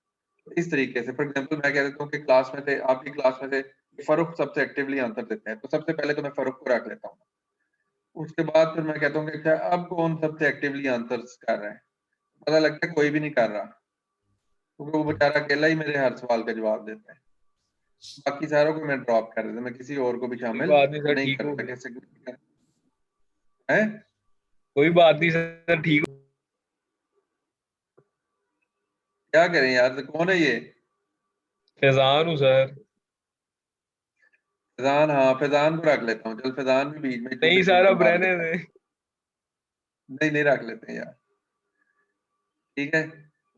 तो इस तरीके से फॉर एग्जांपल मैं कह देता हूँ कि क्लास में से, आपकी क्लास में से फरूख सबसे एक्टिवली आंसर देता है, तो सबसे पहले तो मैं फरूख को रख लेता हूँ। उसके बाद फिर मैं कहता हूँ कि अच्छा अब कौन सबसे एक्टिवली आंसर्स कर रहा है, पता लगता है कोई भी नहीं कर रहा, क्योंकि वो बेचारा अकेला ही मेरे हर सवाल का जवाब देता है। बाकी सारों को मैं ड्रॉप कर देता, मैं किसी और को भी कोई शामिल बात नहीं सर, नहीं ठीक हो करता। गया। कैसे है, कोई बात नहीं सर, ठीक हो। क्या करें यार, तो कौन है ये? फैजान हूँ सर। फैजान, हाँ फैजान को रख लेता हूँ, चल फैजान भी बीच में नहीं चूते सर, चूते अब मार रहने देता है। दे। नहीं नहीं रख लेते हैं यार, ठीक है।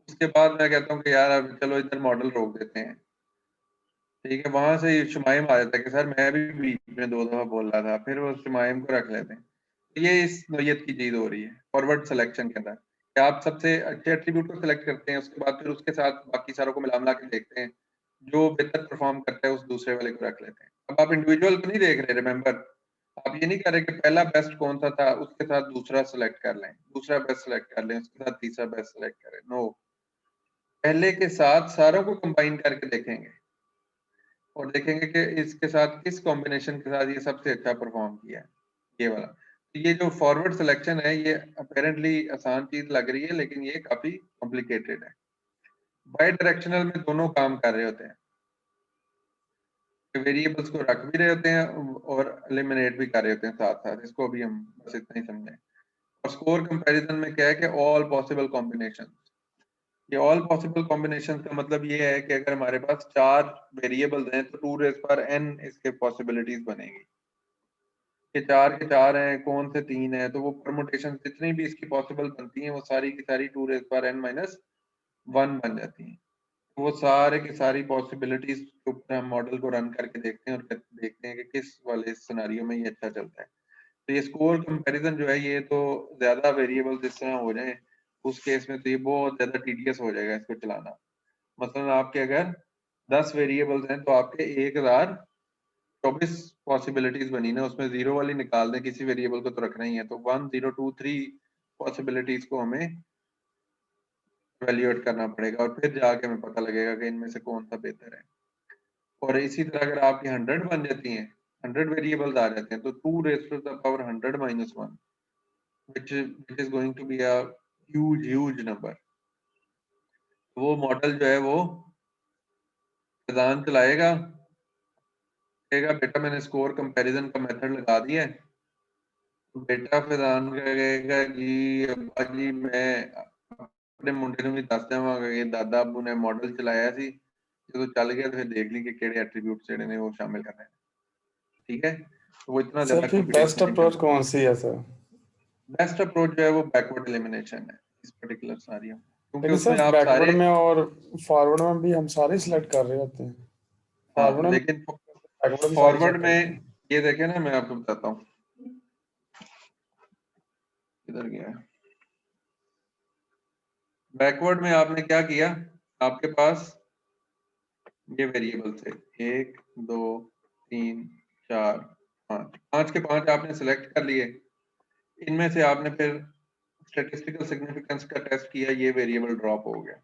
उसके बाद मैं कहता हूँ कि यार अब चलो इधर मॉडल रोक देते हैं, ठीक है। वहां से शुमाइम आ जाता है कि सर मैं भी बीच में 2 दफा बोल रहा था, फिर वो शुमाइम को रख लेते हैं। तो ये इस नोयत की चीज हो रही है फॉरवर्ड सिलेक्शन के अंदर, कि आप सबसे अच्छे एट्रीब्यूट को सिलेक्ट करते हैं, उसके बाद फिर उसके साथ बाकी सारों को मिला के देखते हैं, जो बेहतर परफॉर्म करता है उस दूसरे वाले को रख लेते हैं। अब आप इंडिविजुअल को नहीं देख रहे, रिमेंबर आप ये नहीं कर रहे कि पहला बेस्ट कौन सा था उसके साथ दूसरा सेलेक्ट कर लें, दूसरा बेस्ट सेलेक्ट कर लें, उसके साथ तीसरा बेस्ट सेलेक्ट करें। नो, पहले के साथ सारों को कंबाइन करके देखेंगे और देखेंगे कि इसके साथ किस कॉम्बिनेशन के साथ ये सबसे अच्छा परफॉर्म किया है, ये वाला। तो ये जो फॉरवर्ड सिलेक्शन है ये अपेरेंटली आसान चीज लग रही है, लेकिन ये काफी कॉम्प्लिकेटेड है। बाई डायरेक्शनल में दोनों काम कर रहे होते हैं, वेरिएबल्स को रख भी रहे होते हैं और एलिमिनेट भी कर रहे होते हैं साथ साथ, इसको भी हम बस इतना ही समझें। और स्कोर कंपैरिजन में क्या है कि ऑल पॉसिबल कॉम्बिनेशन, ये ऑल पॉसिबल कॉम्बिनेशन का मतलब ये है कि अगर हमारे पास 4 वेरिएबल्स हैं तो 2 रेज़ पर n इसके पॉसिबिलिटीज बनेगी, कि 4 के 4 हैं, कौन से 3 है, तो वो परमुटेशन जितनी भी इसकी पॉसिबल बनती हैं वो सारी की सारी 2 रेज़ पर n माइनस 1 बन जाती हैं। तो वो सारे की सारी पॉसिबिलिटीज के ऊपर हम मॉडल को रन करके देखते हैं और देखते हैं कि किस वाले सिनेरियो में ये अच्छा चलता है। तो ये स्कोर कंपैरिजन जो है ये तो ज्यादा वेरिएबल जिस तरह हो जाए उस केस में तो ये बहुत ज्यादा टीडियस हो जाएगा इसको चलाना। मसलन आपके अगर 10 वेरिएबल्स हैं तो आपके 1024 पॉसिबिलिटीज बनी ना, उसमें 0 वाली निकाल दें, किसी वेरिएबल को तो रखना ही है, तो 1 0 2 3 पॉसिबिलिटीज को हमें वैल्यूएट करना पड़ेगा और फिर जाके हमें पता लगेगा कि इनमें से कौन सा बेहतर है। और इसी तरह अगर आपकी 100 बन जाती हैं, 100 वेरिएबल्स आ जाते हैं, तो 2 raise to the power 100 minus 1 which is going to be a huge number। वो मॉडल जो है वो फैजान चलाएगा, कहेगा बेटा मैंने स्कोर कंपैरिजन का मेथड लगा दिया है, तो बेटा फैजान कहेगा जी अब्बा जी मैं अपने मुंडे ਨੂੰ ਵੀ ਦੱਸ ਦੇਵਾਂਗਾ ਕਿ ਦਾਦਾ ਅੱਬੂ ਨੇ मॉडल ਚਲਾਇਆ ਸੀ, ਜਦੋਂ ਚੱਲ ਗਿਆ तो फिर देख ली कि ਕਿਹੜੇ एट्रीब्यूट्स ਜਿਹੜੇ ਨੇ वो शामिल करने हैं, ठीक है। तो वो इतना सर ज्यादा फिर बेस्ट कंप्यूटेशन नहीं अप्रोच करना। कौन सी है सर? बेस्ट अप्रोच जो है वो बैकवर्ड एलिमिनेशन है इस पर्टिकुलर सिनेरियो, क्योंकि लेकिन उसमें सर आप बैकवर्ड सारे में और फॉरवर्ड में भी हम सारे सिलेक्ट कर रहे होते हैं। हाँ, फॉरवर्ड में लेकिन बैकवर्ड भी सारे फॉरवर्ड चेक में करते हैं। ये देखें ना, मैं आपको बताता हूँ किधर गया है। बैकवर्ड में आपने क्या किया, आपके पास ये वेरिएबल थे 1 2 3 4 5, 5 के 5 आपने सिलेक्ट कर लिए। इनमें से आपने फिर स्टैटिस्टिकल सिग्निफिकेंस का टेस्ट किया, ये वेरिएबल ड्रॉप हो गया।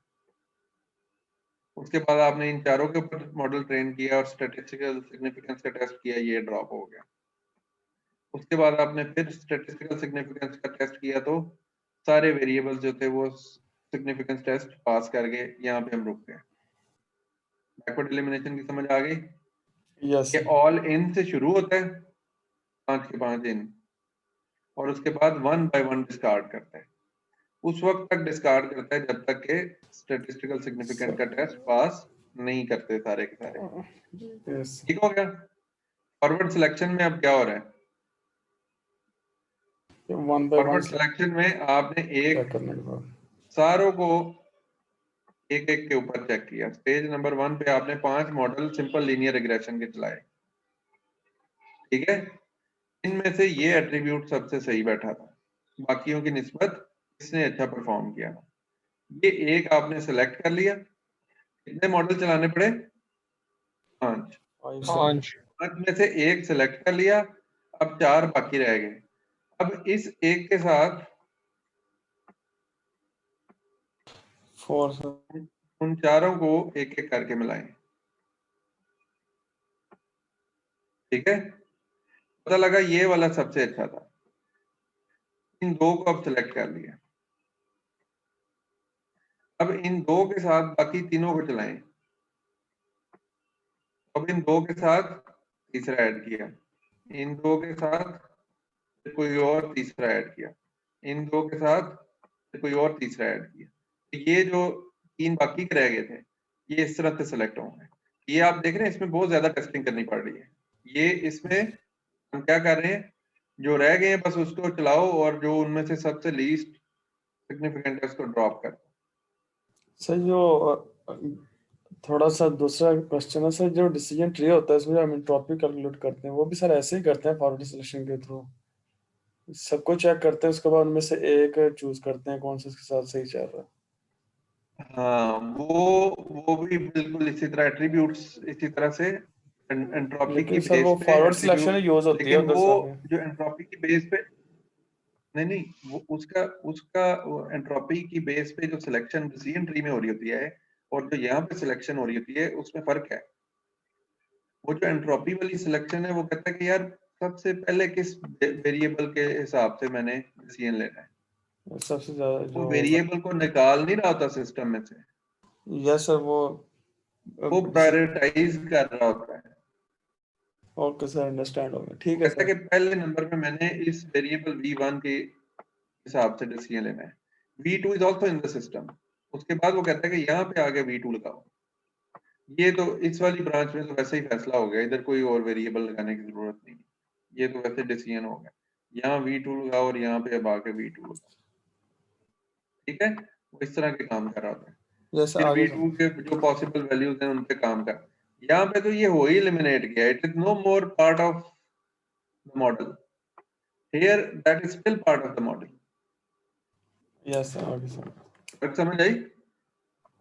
उसके बाद आपने इन चारों के ऊपर मॉडल ट्रेन किया और स्टैटिस्टिकल सिग्निफिकेंस का टेस्ट किया, ये ड्रॉप हो गया। उसके बाद आपने फिर स्टैटिस्टिकल सिग्निफिकेंस का टेस्ट किया तो सारे वेरिएबल्स जो थे वो सिग्निफिकेंस टेस्ट पास कर गए, यहाँ पे हम रुक गए। बैकवर्ड एलिमिनेशन की समझ आ गई? यस ये ऑल इन से शुरू होता है 5 के 5 इन, और उसके बाद 1 बाय 1 डिस्कार्ड करता है। उस वक्त तक डिस्कार्ड करता है जब तक के स्टैटिस्टिकल सिग्निफिकेंट का टेस्ट पास नहीं करते सारे के सारे। यस ठीक हो गया? फॉरवर्ड सिलेक्शन में अब क्या हो रहा है? 1 बाय 1 फॉरवर्ड सिलेक्शन में आपने एक करने के बाद सारों को एक एक के ऊपर चेक किया। स्टेज नंबर 1 पे आपने 5 मॉडल सिंपल लीनियर रिग्रेशन के चलाए, ठीक है? इनमें से ये एट्रीब्यूट सबसे सही बैठा था, बाकियों की निस्बत इसने अच्छा परफॉर्म किया। ये एक आपने सेलेक्ट कर लिया। कितने मॉडल चलाने पड़े? 5। 5 में से एक सेलेक्ट कर लिया, अब 4 बाकी रह गए। अब इस एक के साथ 4 उन चारों को एक एक करके मिलाएं, ठीक है? पता लगा ये वाला सबसे अच्छा था, इन दो को अब सेलेक्ट कर लिया। अब इन दो के साथ बाकी तीनों को चलाएं। अब इन दो के साथ तीसरा ऐड किया, इन दो के साथ कोई और तीसरा ऐड किया, इन दो के साथ कोई और तीसरा ऐड किया। तो ये जो 3 बाकी के रह गए थे ये इस तरह से सेलेक्ट होंगे। ये आप देख रहे हैं इसमें बहुत ज्यादा टेस्टिंग करनी पड़ रही है। ये इसमें हम क्या कर रहे हैं, जो रह गए हैं बस उसको चलाओ और जो उनमें से सबसे लीस्ट सिग्निफिकेंट है उसको ड्रॉप कर। सर जो थोड़ा सा दूसरा क्वेश्चन है सर, जो डिसीजन ट्री होता है इसमें हम एंट्रोपी कैलकुलेट करते हैं वो भी सर ऐसे ही करते हैं फॉरवर्ड सिलेक्शन के थ्रू? सबको चेक करते हैं उसके बाद उनमें से एक चूज करते हैं कौन सा इसके साथ सही चल रहा है? हाँ, वो भी बिल्कुल इसी तरह एट्रीब्यूट्स इसी तरह से एंट्रोपी की लेकिन सर बेस वो पे फॉरवर्ड सिलेक्शन एट्रीब्यूट, यूज होती है लेकिन उधर वो सामने। जो एंट्रोपी की बेस पे नहीं वो उसका उसका एंट्रोपी की बेस पे जो सिलेक्शन डिसीजन ट्री में हो रही होती है और जो यहाँ पे सिलेक्शन हो रही होती है उसमें फर्क है। वो जो एंट्रोपी वाली सिलेक्शन है वो कहता है कि यार सबसे पहले किस वेरिएबल के हिसाब से मैंने डिसीजन लेना है, सबसे ज्यादा वो जो वेरिएबल को निकाल नहीं रहा होता सिस्टम में से, यस सर वो प्रायोरिटाइज कर रहा होता है। ओके सर अंडरस्टैंड हो गया, ठीक वो है कहता है सर। कि पहले नंबर पे मैंने इस वेरिएबल v1 के हिसाब से डिसीजन लेना है। v2 is also in the system. उसके बाद वो कहता है कि यहाँ पे आगे v2 लगाओ। ये तो इस वाली ब्रांच में तो वैसे ही फैसला हो गया, इधर कोई और वेरिएबल लगाने की जरूरत नहीं, ये तो वैसे डिसीजन हो गया। यहाँ v2 लगाओ और यहाँ पे अब आके v2 लगाओ, ठीक है? वो इस तरह के काम कर रहा होता है। जैसे फिर आगे v2 के जो पॉसिबल वैल्यूज हैं उन पे काम कर। यहाँ पे तो ये हो ही एलिमिनेट गया, it is no more part of the model. Here that is still part of the model. Yes sir आगे सर बात समझ आई?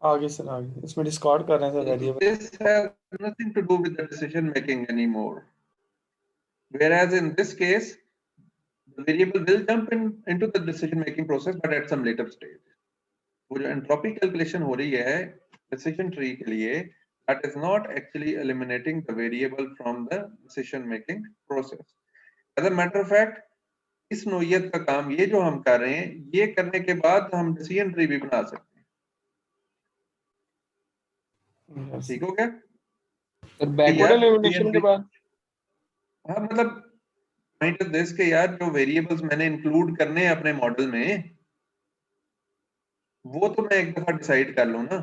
आगे सर आगे इसमें डिस्कार्ड कर रहे हैं sir variable. This has nothing to do with the decision making anymore. Whereas in this case, the variable will jump into the decision making process, but at some later stage. वो जो entropy calculation हो रही है decision tree के लिए, that is not actually eliminating the variable from the decision making process. As a matter of fact, इस नोयत का काम ये जो हम कर रहे हैं ये करने के बाद हम डिसीजन ट्री भी बना सकते हैं। ठीक हो गया? सर बैकवर्ड एलिमिनेशन के बाद हाँ, मतलब पॉइंट इज दिस के यार जो वेरिएबल्स मैंने इंक्लूड करने हैं अपने मॉडल में वो तो मैं एक दफा डिसाइड कर लूं ना,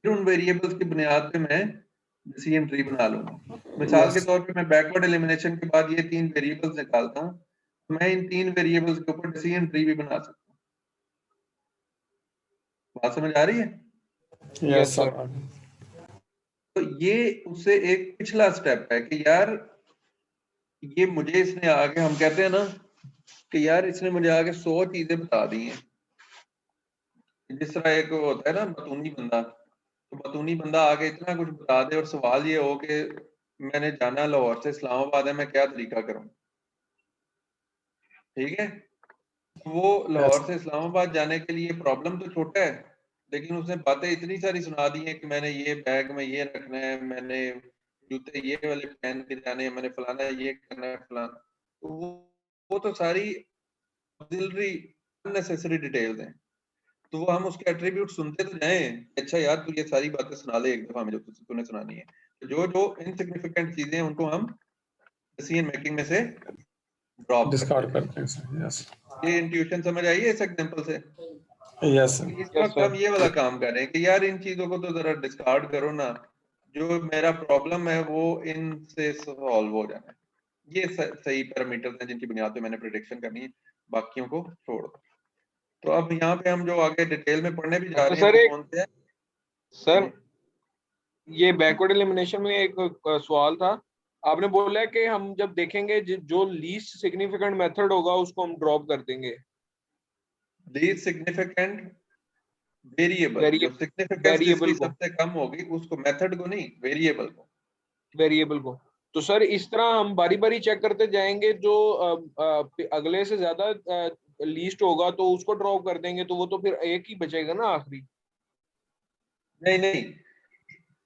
फिर उन वेरिएबल्स की बुनियाद पे मैं डिसीजन ट्री बना लूंगा। मिसाल के तौर पे मैं बैकवर्ड एलिमिनेशन के बाद ये 3 वेरिएबल्स निकालता हूँ, मैं इन 3 वेरिएबल्स के ऊपर डिसीजन ट्री भी बना सकता हूँ। बात समझ आ रही है? Yes sir. तो ये उससे एक पिछला स्टेप है कि यार ये मुझे इसने आगे, हम कहते हैं ना कि यार इसने मुझे आगे 100 चीजें बता दी हैं। जिस तरह एक होता है ना बतूनी बंदा, तो बतूनी बंदा आगे इतना कुछ बता दे और सवाल ये हो कि मैंने जाना लाहौर से इस्लामाबाद है, मैं क्या तरीका करूं? ठीक है, वो लाहौर से इस्लामाबाद जाने के लिए प्रॉब्लम तो छोटा है, लेकिन उसने बातें इतनी सारी सुना दी हैं कि मैंने ये बैग में ये रखना है, मैंने जूते ये वाले पहन के जाने हैं, मैंने फलाना ये करना है फलाना, तो वो तो सारी ऑक्सिलरी अननेसेसरी डिटेल्स हैं। तो वो हम उसके एट्रीब्यूट सुनते तो जाएं, अच्छा यार तू ये सारी बातें सुना ले एक दफा में जो तूने सुनानी है। तो जो जो इनसिग्निफिकेंट चीजें हैं उनको हम डिसीजन मेकिंग में से ड्रॉप डिस्कार्ड करते हैं सर। यस ये इंट्यूशन समझ आई है इस एग्जांपल से? Yes sir. इस वक्त हम ये वाला काम कर रहे हैं कि यार इन चीजों को तो जरा डिस्कार्ड करो ना, जो मेरा प्रॉब्लम है वो इनसे सॉल्व हो जाना है। ये सही पैरामीटर्स हैं जिनकी बुनियाद पे मैंने प्रेडिक्शन करनी है, बाकियों को छोड़ दो। तो अब यहाँ पे हम जो आगे डिटेल में पढ़ने भी जा रहे हैं सर वो कौन से हैं? सर ये बैकवर्ड एलिमिनेशन में एक सवाल था, आपने बोला है कि हम जब देखेंगे जो लीस्ट सिग्निफिकेंट मेथड होगा उसको हम ड्रॉप कर देंगे। लीस्ट सिग्निफिकेंट वेरिएबल, जो सिग्निफिकेंस वेरिएबल जिसकी को सबसे कम होगी उसको, मेथड को नहीं, वेरिएबल को। वेरिएबल को तो सर इस तरह हम बारी बारी चेक करते जाएंगे, जो अगले से ज्यादा लीस्ट होगा तो उसको ड्रॉप कर देंगे, तो वो तो फिर एक ही बचेगा ना आखिरी। नहीं नहीं,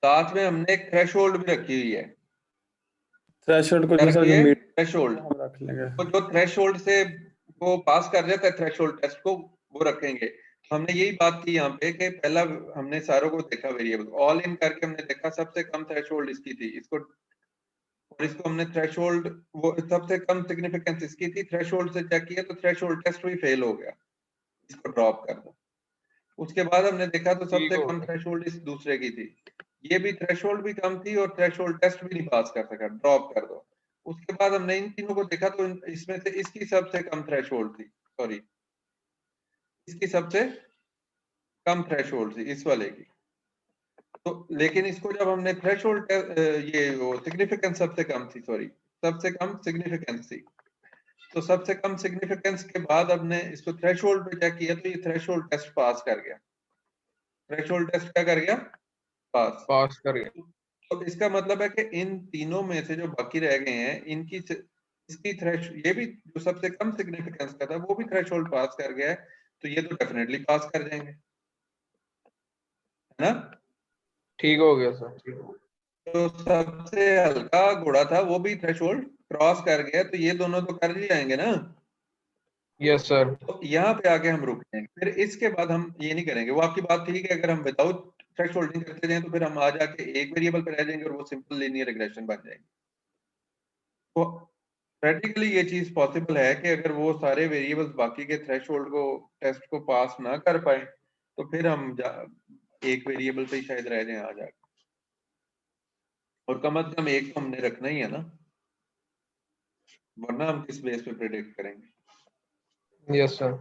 साथ में हमने एक थ्रेशोल्ड भी रखी हुई है। थ्रेशोल्ड को क्या जो सर रखी जो है? मीट थ्रेशोल्ड, हम रख लेंगे। तो जो थ्रेशोल्ड से वो पास कर जाता है थ्रेशोल्ड टेस्ट को, वो रखेंगे। तो हमने यही बात की यहाँ पे कि पहला हमने सारों को देखा वेरिएबल, ऑल इन करके हमने देखा सबसे कम थ्रेशोल्ड इसकी थी, इसको और इसको हमने थ्रेशोल्ड, वो सबसे कम सिग्निफिकेंस इसकी थी, थ्रेशोल्ड से चेक किया तो थ्रेशोल्ड टेस्ट भी फेल हो गया, इसको ड्रॉप कर दो। उसके बाद हमने देखा तो सबसे कम थ्रेशोल्ड इस दूसरे की थी, ये भी थ्रेशोल्ड भी कम थी और थ्रेशोल्ड टेस्ट भी नहीं पास कर सका, ड्रॉप कर दो। उसके बाद हमने इन तीनों को देखा तो इसमें से इसकी सबसे कम थ्रेशोल्ड थी, सॉरी इसकी सबसे कम थ्रेशोल्ड थी इस वाले की। तो लेकिन इसको जब हमने थ्रेशोल्ड, ये वो सिग्निफिकेंस सबसे कम थी, सॉरी सबसे कम सिग्निफिकेंस थी, तो सबसे कम सिग्निफिकेंस के बाद हमने इसको थ्रेशोल्ड पे चेक किया तो ये थ्रेशोल्ड टेस्ट पास कर गया। थ्रेशोल्ड टेस्ट क्या कर गया? पास कर गया। तो इसका मतलब है कि इन तीनों में से जो बाकी रह गए हैं इनकी इसकी थ्रेश, ये भी जो सबसे कम सिग्निफिकेंस का था वो भी थ्रेशोल्ड पास कर गया है, तो ये तो डेफिनेटली पास कर जाएंगे, है ना? ठीक हो गया सर, ठीक हो गया। तो सबसे हल्का घोड़ा था वो भी थ्रेशोल्ड क्रॉस कर गया, तो ये दोनों तो कर ही जाएंगे ना। Yes sir. तो यहाँ पे आके हम रुक जाएंगे, फिर इसके बाद हम ये नहीं करेंगे। वो आपकी बात ठीक है, अगर हम विदाउट थ्रेशोल्डिंग करते जाएं तो फिर हम आ जाके एक वेरिएबल पे रह जाएंगे और वो सिंपल लीनियर रिग्रेशन बन जाएगी। तो प्रैक्टिकली ये चीज पॉसिबल है कि अगर वो सारे वेरिएबल्स बाकी के थ्रेशोल्ड को टेस्ट को पास ना कर पाए तो फिर हम एक वेरिएबल पे ही शायद रह जाएं आ जाके, और कम से कम एक तो हमने रखना ही है ना, वरना हम किस बेस पे प्रेडिक्ट करेंगे। Yes sir.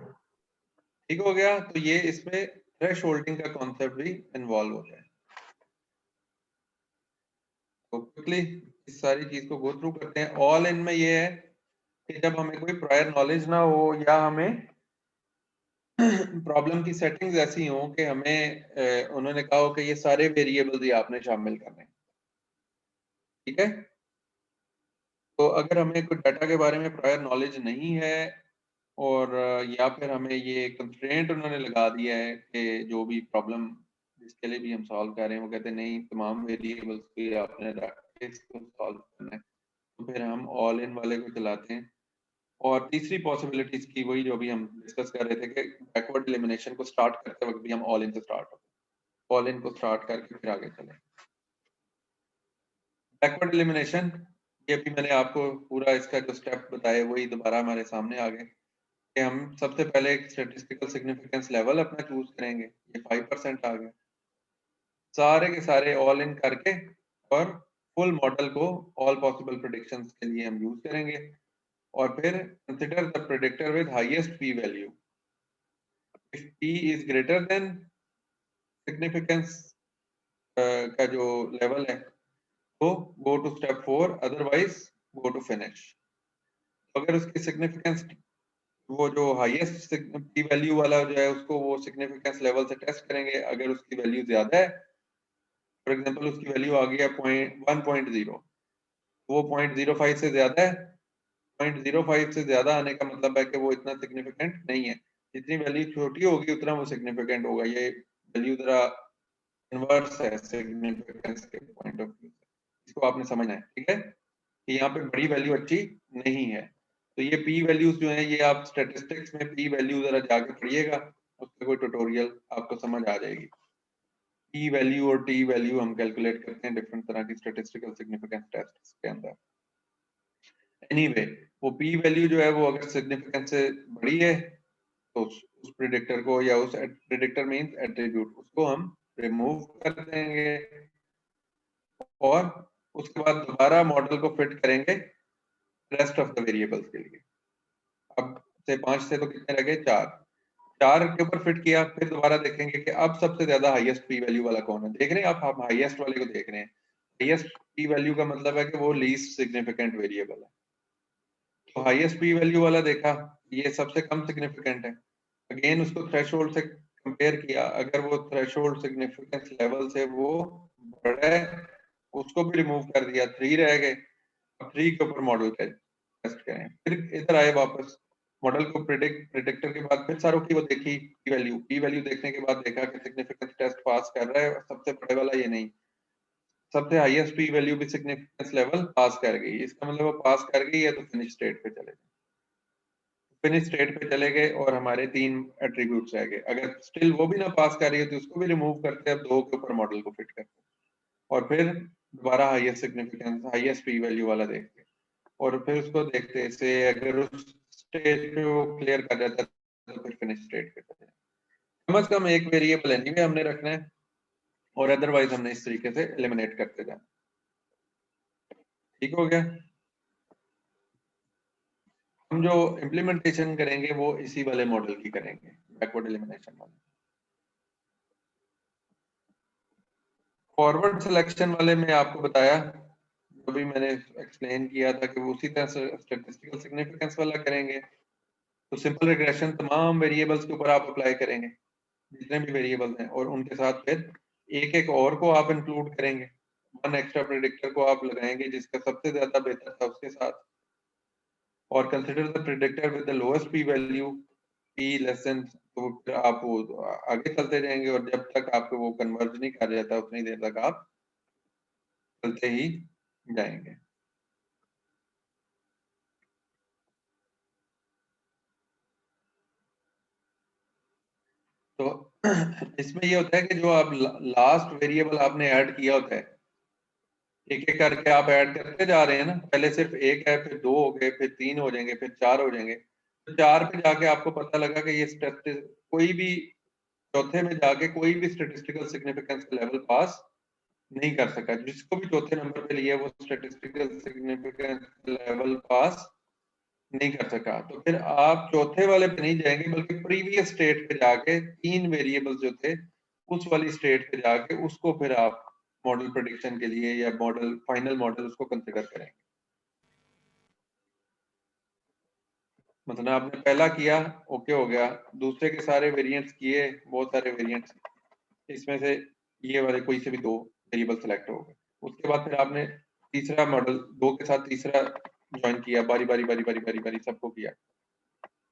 ठीक हो गया? तो ये इसमें थ्रेशोल्डिंग का कॉन्सेप्ट भी इन्वॉल्व होता है। तो क्विकली इस सारी चीज को गो थ्रू करते हैं। ऑल इन में ये है कि जब हमें कोई प्रायर नॉलेज ना हो या हमें प्रॉब्लम की सेटिंग्स ऐसी हो कि हमें उन्होंने कहा हो कि ये सारे वेरिएबल्स ही आपने शामिल करने, ठीक है? तो अगर हमें कोई डाटा के बारे में प्रायर नॉलेज नहीं है और या फिर हमें ये कंस्ट्रेंट उन्होंने लगा दिया है कि जो भी प्रॉब्लम जिसके लिए भी हम सॉल्व कर रहे हैं वो कहते हैं नहीं तमाम वेरिएबल्स की आपने इसको सॉल्व करना है, तो फिर हम ऑल इन वाले को चलाते हैं। और तीसरी पॉसिबिलिटीज की वही जो भी हम डिस्कस कर रहे थे कि बैकवर्ड एलिमिनेशन को स्टार्ट करते वक्त भी हम ऑल इन से स्टार्ट हो, ऑल इन को स्टार्ट करके फिर आगे चले। बैकवर्ड एलिमिनेशन, ये भी मैंने आपको पूरा इसका जो स्टेप बताया वही दोबारा हमारे सामने आ गए कि हम सबसे पहले एक स्टैटिस्टिकल सिग्निफिकेंस लेवल अपना चूज करेंगे, ये 5% आ गया, सारे के सारे ऑल इन करके और फुल मॉडल को ऑल पॉसिबल प्रेडिक्शंस के लिए हम यूज करेंगे। और फिर consider the predictor with highest P value, if p is greater than significance का जो लेवल है तो go to step 4, otherwise go to finish. अगर उसकी सिग्निफिकेंस वो जो हाईएस्ट पी वैल्यू वाला जो है उसको वो सिग्निफिकेंस लेवल से टेस्ट करेंगे, अगर उसकी वैल्यू ज्यादा है, फॉर एग्जांपल उसकी वैल्यू आ गई है 1.0, वो 0.05 से ज्यादा है, 0.05 से ज्यादा आने का मतलब है कि वो इतना सिग्निफिकेंट नहीं है। जितनी वैल्यू छोटी होगी उतना वो सिग्निफिकेंट होगा। ये वैल्यू जरा इनवर्स है सिग्निफिकेंस के पॉइंट ऑफ व्यू से, इसको आपने समझना है, ठीक है, कि यहाँ पे बड़ी वैल्यू अच्छी नहीं है। तो ये पी वैल्यूज जो हैं, ये आप स्टैटिस्टिक्स में पी वैल्यू जरा जाके पढ़िएगा, उसका कोई ट्यूटोरियल आपको समझ आ जाएगी। पी वैल्यू और टी वैल्यू हम कैलकुलेट करते हैं डिफरेंट तरह की स्टैटिस्टिकल सिग्निफिकेंस टेस्ट के अंदर। एनीवे, वो पी वैल्यू जो है वो अगर सिग्निफिकेंस से बड़ी है तो उस प्रेडिक्टर को, या उस प्रेडिक्टर मींस एट्रीब्यूट, उसको हम रिमूव कर देंगे और उसके बाद दोबारा मॉडल को फिट करेंगे रेस्ट ऑफ द वेरिएबल्स के लिए। अब से 5 से तो कितने लगे, 4 के ऊपर फिट किया, फिर दोबारा देखेंगे कि अब सबसे ज्यादा हाईएस्ट पी वैल्यू वाला कौन है। देख रहे हैं आप, हम हाईएस्ट वाले को देख रहे हैं। हाईएस्ट पी वैल्यू का मतलब है कि वो लीस्ट सिग्निफिकेंट वेरिएबल है। तो हाईएस्ट पी वैल्यू वाला देखा, ये सबसे कम सिग्निफिकेंट है। अगेन उसको थ्रेशोल्ड से कंपेयर किया, अगर वो थ्रेशोल्ड सिग्निफिकेंस लेवल से वो बड़ा है, उसको भी रिमूव कर दिया, 3 रह गए। अब 3 के ऊपर मॉडल टेस्ट करें, फिर इधर आए वापस, मॉडल को प्रेडिक्टर के बाद फिर सारों की वो देखी पी वैल्यू देखने के बाद देखा कि सिग्निफिकेंस टेस्ट पास कर रहा है, सबसे बड़े वाला ये नहीं, सबसे हाईएस्ट पी वैल्यू भी सिग्निफिकेंस लेवल पास कर गई। इसका मतलब वो पास कर गई है, तो फिनिश स्टेट पे चले गए। फिनिश स्टेट पे चले गए और हमारे 3 एट्रीब्यूट्स रह गए। अगर स्टिल वो भी ना पास कर रही है तो उसको भी रिमूव करते हैं, अब 2 के ऊपर मॉडल को फिट करते हैं और फिर दोबारा highest significance, highest P value वाला देखते हैं और फिर उसको देखते से अगर उस स्टेज पे वो क्लियर कर जाता है तो फिर फिनिश स्टेट पे चले जाए। कम से कम एक वेरिएबल एनीवे हमने रखना है और अदरवाइज हमने इस तरीके से एलिमिनेट करते जाना। ठीक हो गया। हम जो इम्प्लीमेंटेशन करेंगे वो इसी वाले मॉडल की करेंगे, बैकवर्ड एलिमिनेशन वाले। फॉरवर्ड सिलेक्शन वाले में आपको बताया, जो भी मैंने एक्सप्लेन किया था कि वो उसी तरह से स्टैटिस्टिकल सिग्निफिकेंस वाला करेंगे। तो सिंपल रिग्रेशन तमाम वेरिएबल्स के ऊपर आप अप्लाई करेंगे, जितने भी वेरिएबल्स हैं, और उनके साथ फिर एक एक और को आप इंक्लूड करेंगे। 1 एक्स्ट्रा प्रेडिक्टर को आप लगाएंगे जिसका सबसे ज्यादा बेहतर था उसके साथ, और consider the predictor with the lowest P value P less than, तो फिर आप वो आगे चलते जाएंगे और जब तक आपको वो कन्वर्ज नहीं कर जाता उतनी देर तक आप चलते ही जाएंगे। तो इसमें ये होता है कि जो आप लास्ट वेरिएबल आपने ऐड किया होता है, एक एक करके आप ऐड करते जा रहे हैं ना, पहले सिर्फ एक है, फिर 2 हो गए, फिर 3 हो जाएंगे, फिर 4 हो जाएंगे। तो 4 पे जाके आपको पता लगा कि ये कोई भी चौथे में जाके कोई भी स्टैटिस्टिकल सिग्निफिकेंस का लेवल पास नहीं कर सका। जिसको भी चौथे नंबर पे लिया वो स्टैटिस्टिकल सिग्निफिकेंस लेवल पास नहीं कर सका। तो फिर आप चौथे वाले पे नहीं जाएंगे बल्कि प्रीवियस स्टेट पे जाके 3 वेरिएबल्स जो थे उस वाली स्टेट पे जाके उसको फिर आप मॉडल प्रेडिक्शन के लिए या मॉडल फाइनल मॉडल उसको कंसीडर करेंगे। मतलब आपने पहला किया, ओके हो गया, दूसरे के सारे वेरिएंट्स किए, बहुत सारे वेरिएंट्स, इसमें से ये वाले कोई से भी 2 वेरिएबल सेलेक्ट हो गए। उसके बाद फिर आपने तीसरा मॉडल 2 के साथ तीसरा ज्वाइन किया, बारी बारी सबको किया।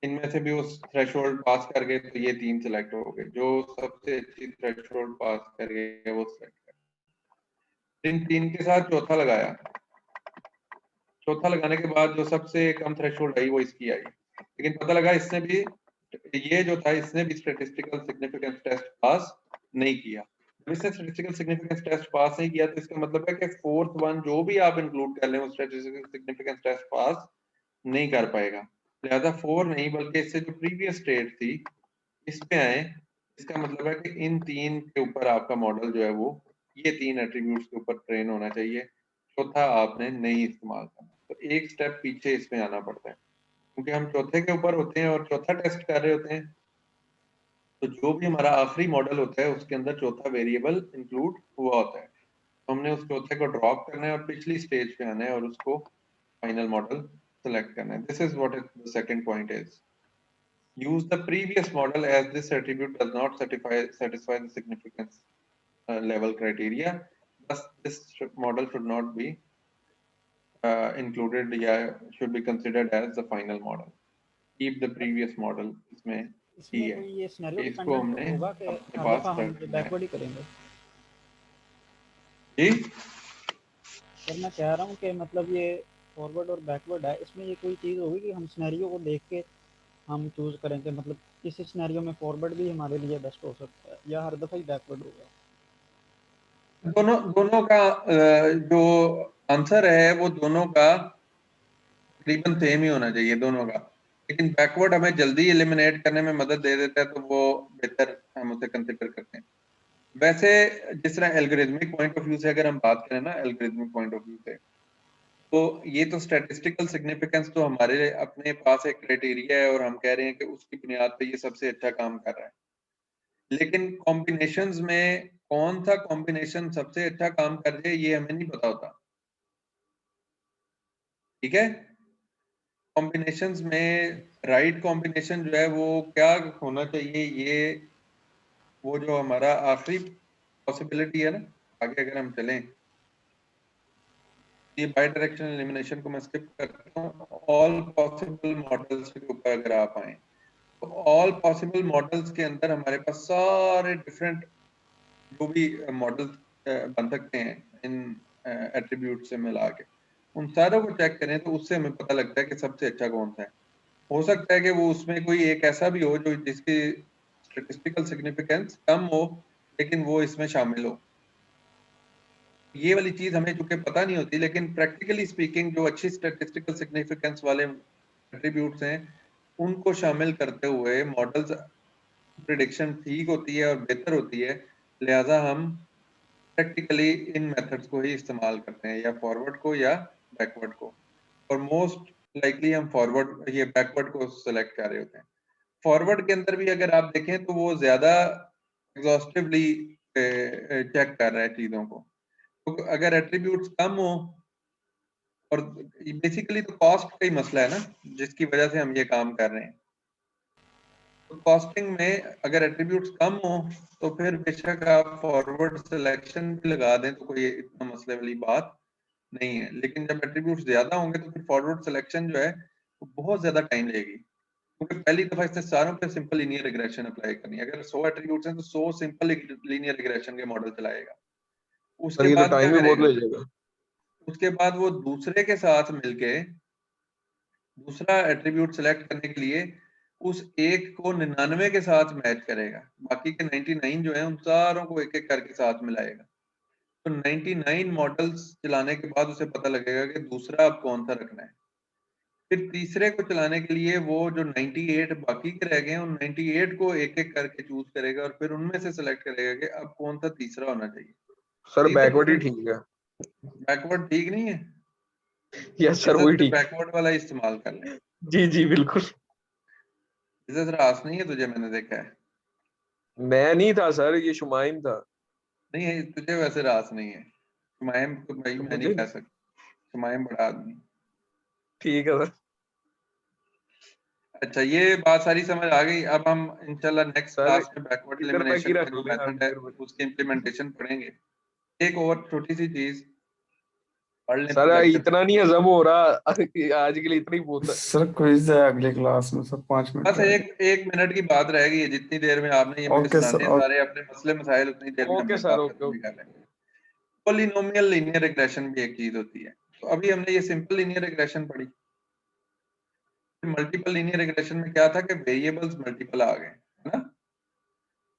इनमें से भी उस थ्रेशोल्ड पास कर गए तो ये 3 सिलेक्ट हो गए, जो सबसे अच्छी थ्रेशोल्ड पास कर गए वो सिलेक्ट कर। इन 3 के साथ चौथा लगाया, चौथा लगाने के बाद जो सबसे कम थ्रेशोल्ड आई वो इसकी आई, लेकिन पता लगा इसने भी, ये जो था इसने भी स्टैटिस्टिकल सिग्निफिकेंस टेस्ट पास नहीं किया। जब इसने स्टैटिस्टिकल सिग्निफिकेंस टेस्ट पास नहीं किया तो इसका मतलब है कि फोर्थ वन जो भी आप इंक्लूड कर लें वो स्टैटिस्टिकल सिग्निफिकेंस टेस्ट पास नहीं कर पाएगा। लिहाजा 4 नहीं बल्कि इससे जो प्रीवियस स्टेट थी इस पे आए, इसका मतलब है कि इन 3 के ऊपर आपका मॉडल जो है वो ये 3 एट्रीब्यूट्स के ऊपर ट्रेन होना चाहिए, चौथा आपने नहीं इस्तेमाल करना। तो एक स्टेप पीछे इसमें आना पड़ता है, क्योंकि हम चौथे के ऊपर होते हैं और चौथा टेस्ट कर रहे होते हैं, तो जो भी हमारा आखिरी मॉडल होता है उसके अंदर चौथा वेरिएबल इंक्लूड हुआ होता है। तो हमने उस चौथे को ड्रॉप करना है और पिछली स्टेज पे आना है और उसको फाइनल मॉडल सेलेक्ट करना है। This is what the second point is, use the previous model as this attribute does not satisfy the significance level criteria, thus this model should not be included, should be considered as the final model. Keep the previous model इसमें ही है, ये सिनेरियो इसको हमने होगा कि अपने हर पास दफा हम रखना है। बैकवर्ड ही करेंगे। जी सर मैं कह रहा हूँ कि मतलब ये फॉरवर्ड और बैकवर्ड है, इसमें ये कोई चीज़ होगी कि हम सिनेरियो को देख के हम चूज करेंगे, मतलब किसी सिनेरियो में फॉरवर्ड भी हमारे लिए बेस्ट हो सकता है या हर दफा ही बैकवर्ड होगा? दोनों दोनों का जो आंसर है वो दोनों का तकरीबन सेम ही होना चाहिए दोनों का, लेकिन बैकवर्ड हमें जल्दी एलिमिनेट करने में मदद दे देता है तो वो बेहतर हम उसे कंसिडर करते हैं। वैसे जिस तरह एल्गोरिथमिक पॉइंट ऑफ व्यू से अगर हम बात करें ना, एल्गोरिथमिक पॉइंट ऑफ व्यू से, तो ये तो स्टैटिस्टिकल सिग्निफिकेंस तो हमारे अपने पास एक क्राइटेरिया है और हम कह रहे हैं कि उसकी बुनियाद पे ये सबसे अच्छा काम कर रहा है, लेकिन कॉम्बिनेशंस में कौन सा कॉम्बिनेशन सबसे अच्छा काम कर रहे ये हमें नहीं पता होता। ठीक है, कॉम्बिनेशंस में राइट कॉम्बिनेशन जो है वो क्या होना चाहिए, ये वो जो हमारा आखिरी पॉसिबिलिटी है ना, आगे अगर हम चलें, ये बाई डायरेक्शनल एलिमिनेशन को मैं स्किप करता हूँ, ऑल पॉसिबल मॉडल्स के ऊपर अगर आप आए तो ऑल पॉसिबल मॉडल्स के अंदर हमारे पास सारे डिफरेंट जो भी मॉडल्स बन सकते हैं इन एट्रीब्यूट से मिला के, उन सारों को चेक करें तो उससे हमें पता लगता है कि सबसे अच्छा कौन सा है। हो सकता है कि वो उसमें कोई एक ऐसा भी हो जो जिसकी स्टैटिस्टिकल सिग्निफिकेंस कम हो लेकिन वो इसमें शामिल हो। ये वाली चीज हमें चूंकि पता नहीं होती, लेकिन प्रैक्टिकली स्पीकिंग जो अच्छी स्टैटिस्टिकल सिग्निफिकेंस वाले एट्रीब्यूट्स हैं उनको शामिल करते हुए मॉडल्स प्रिडिक्शन ठीक होती है और बेहतर होती है, लिहाजा हम प्रैक्टिकली इन मेथड्स को ही इस्तेमाल करते हैं, या फॉरवर्ड को या बैकवर्ड को, और मोस्ट लाइकली हम फॉरवर्ड ये बैकवर्ड को सिलेक्ट कर रहे होते हैं। फॉरवर्ड के अंदर भी अगर आप देखें तो वो ज्यादा एग्जॉस्टिवली चेक कर रहा है चीजों को, तो अगर एट्रीब्यूट्स कम हो, और बेसिकली तो कॉस्ट का ही मसला है ना जिसकी वजह से हम ये काम कर रहे हैं, तो कॉस्टिंग में अगर एट्रीब्यूट्स कम हो तो फिर बेशक आप फॉरवर्ड सिलेक्शन भी लगा दें तो कोई इतना मसले वाली बात नहीं है, लेकिन जब एट्रीब्यूट्स ज्यादा होंगे तो फिर फॉरवर्ड सिलेक्शन जो है वो बहुत ज्यादा टाइम लेगी, क्योंकि पहली दफा इसने सारों पे सिंपल लीनियर रिग्रेशन अप्लाई करनी है। अगर 100 एट्रीब्यूट्स हैं तो 100 सिंपल लीनियर रिग्रेशन के मॉडल चलाएगा, सर उसके ये तो बाद क्या टाइम भी बहुत करेगा, ले जाएगा। उसके बाद वो दूसरे के साथ मिलके दूसरा एट्रीब्यूट सेलेक्ट करने के लिए उस एक को 99 के साथ मैच करेगा, बाकी के 99 जो है उन सारों को एक एक करके साथ मिलाएगा, तो 99 मॉडल्स चलाने के बाद उसे पता लगेगा कि दूसरा अब कौन सा रखना है। फिर तीसरे को चलाने के लिए वो जो 98 बाकी के रह गए हैं उन 98 को एक एक करके चूज करेगा और फिर उनमें से सेलेक्ट करेगा कि अब कौन सा तीसरा होना चाहिए। Sir These are backward he different- ठीक है। बैकवर्ड ठीक नहीं है, यस सर वही ठीक। बैकवर्ड वाला इस्तेमाल कर लें। जी जी बिल्कुल। इज्जत रास नहीं है तुझे, मैंने देखा है। मैं नहीं था सर, ये शुमाइम था। नहीं है तुझे, वैसे रास नहीं है। शुमाइम तो भाई तो मैं नहीं मुझे कह सकता, शुमाइम बड़ा आदमी। ठीक है सर। अच्छा ये बात सारी समझ आ गई। अब हम इंशाल्लाह नेक्स्ट सर क्लास में बैकवर्ड इधर तक ही एलिमिनेशन रख का जो लें आप मेथड है इधर तक। उसकी इम्प्लीमेंटेशन पढ़ेंगे। एक और छोटी सी चीज पढ़ लें सर फिर लेक्चर इतना खत्म। नहीं हजम हो रहा आज के लिए, इतना ही बहुत है। सर क्विज है अगली क्लास में सर, 5 मिनट बस रह गए। एक मिनट की बात रह गई है, जितनी देर में आपने ये मुझे ओके सुनाने सर, हैं सारे अपने मसले मसाइल, उतनी देर में हम ओके ये सर, बात ओके खत्म भी ओके। कर लेंगे। पॉलिनोमियल लीनियर रिग्रेशन भी एक चीज होती है, तो अभी हमने ये सिंपल लीनियर रिग्रेशन पढ़ी। मल्टीपल लीनियर रिग्रेशन में क्या था कि वेरिएबल्स मल्टीपल आ गए, है ना,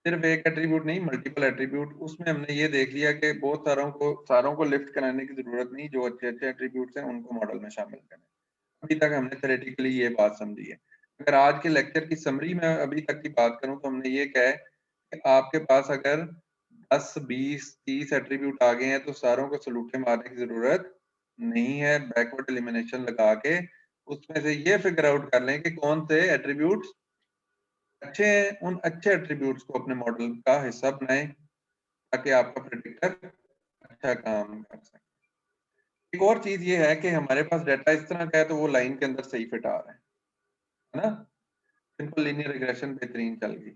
सिर्फ एक एट्रीब्यूट नहीं मल्टीपल एट्रीब्यूट। उसमें हमने ये देख लिया कि बहुत सारों को लिफ्ट कराने की जरूरत नहीं, जो अच्छे अच्छे एट्रीब्यूट्स हैं उनको मॉडल में शामिल करें। अभी तक हमने थ्योरेटिकली ये बात समझी है। अगर आज के लेक्चर की समरी में अभी तक की बात करूं तो हमने ये कहा है कि आपके पास अगर 10, 20, 30 एट्रीब्यूट आ गए हैं तो सारों को सलूटे मारने की जरूरत नहीं है। बैकवर्ड एलिमिनेशन लगा के उसमें से ये फिगर आउट कर लें कि कौन से एट्रीब्यूट्स अच्छे हैं, उन अच्छे एट्रीब्यूट्स को अपने मॉडल का हिस्सा बनाएं ताकि आपका प्रेडिक्टर अच्छा काम कर सके। एक और चीज ये है कि हमारे पास डाटा इस तरह का है तो वो लाइन के अंदर सही फिट आ रहा है ना, सिंपल लीनियर रिग्रेशन बेहतरीन चल गई।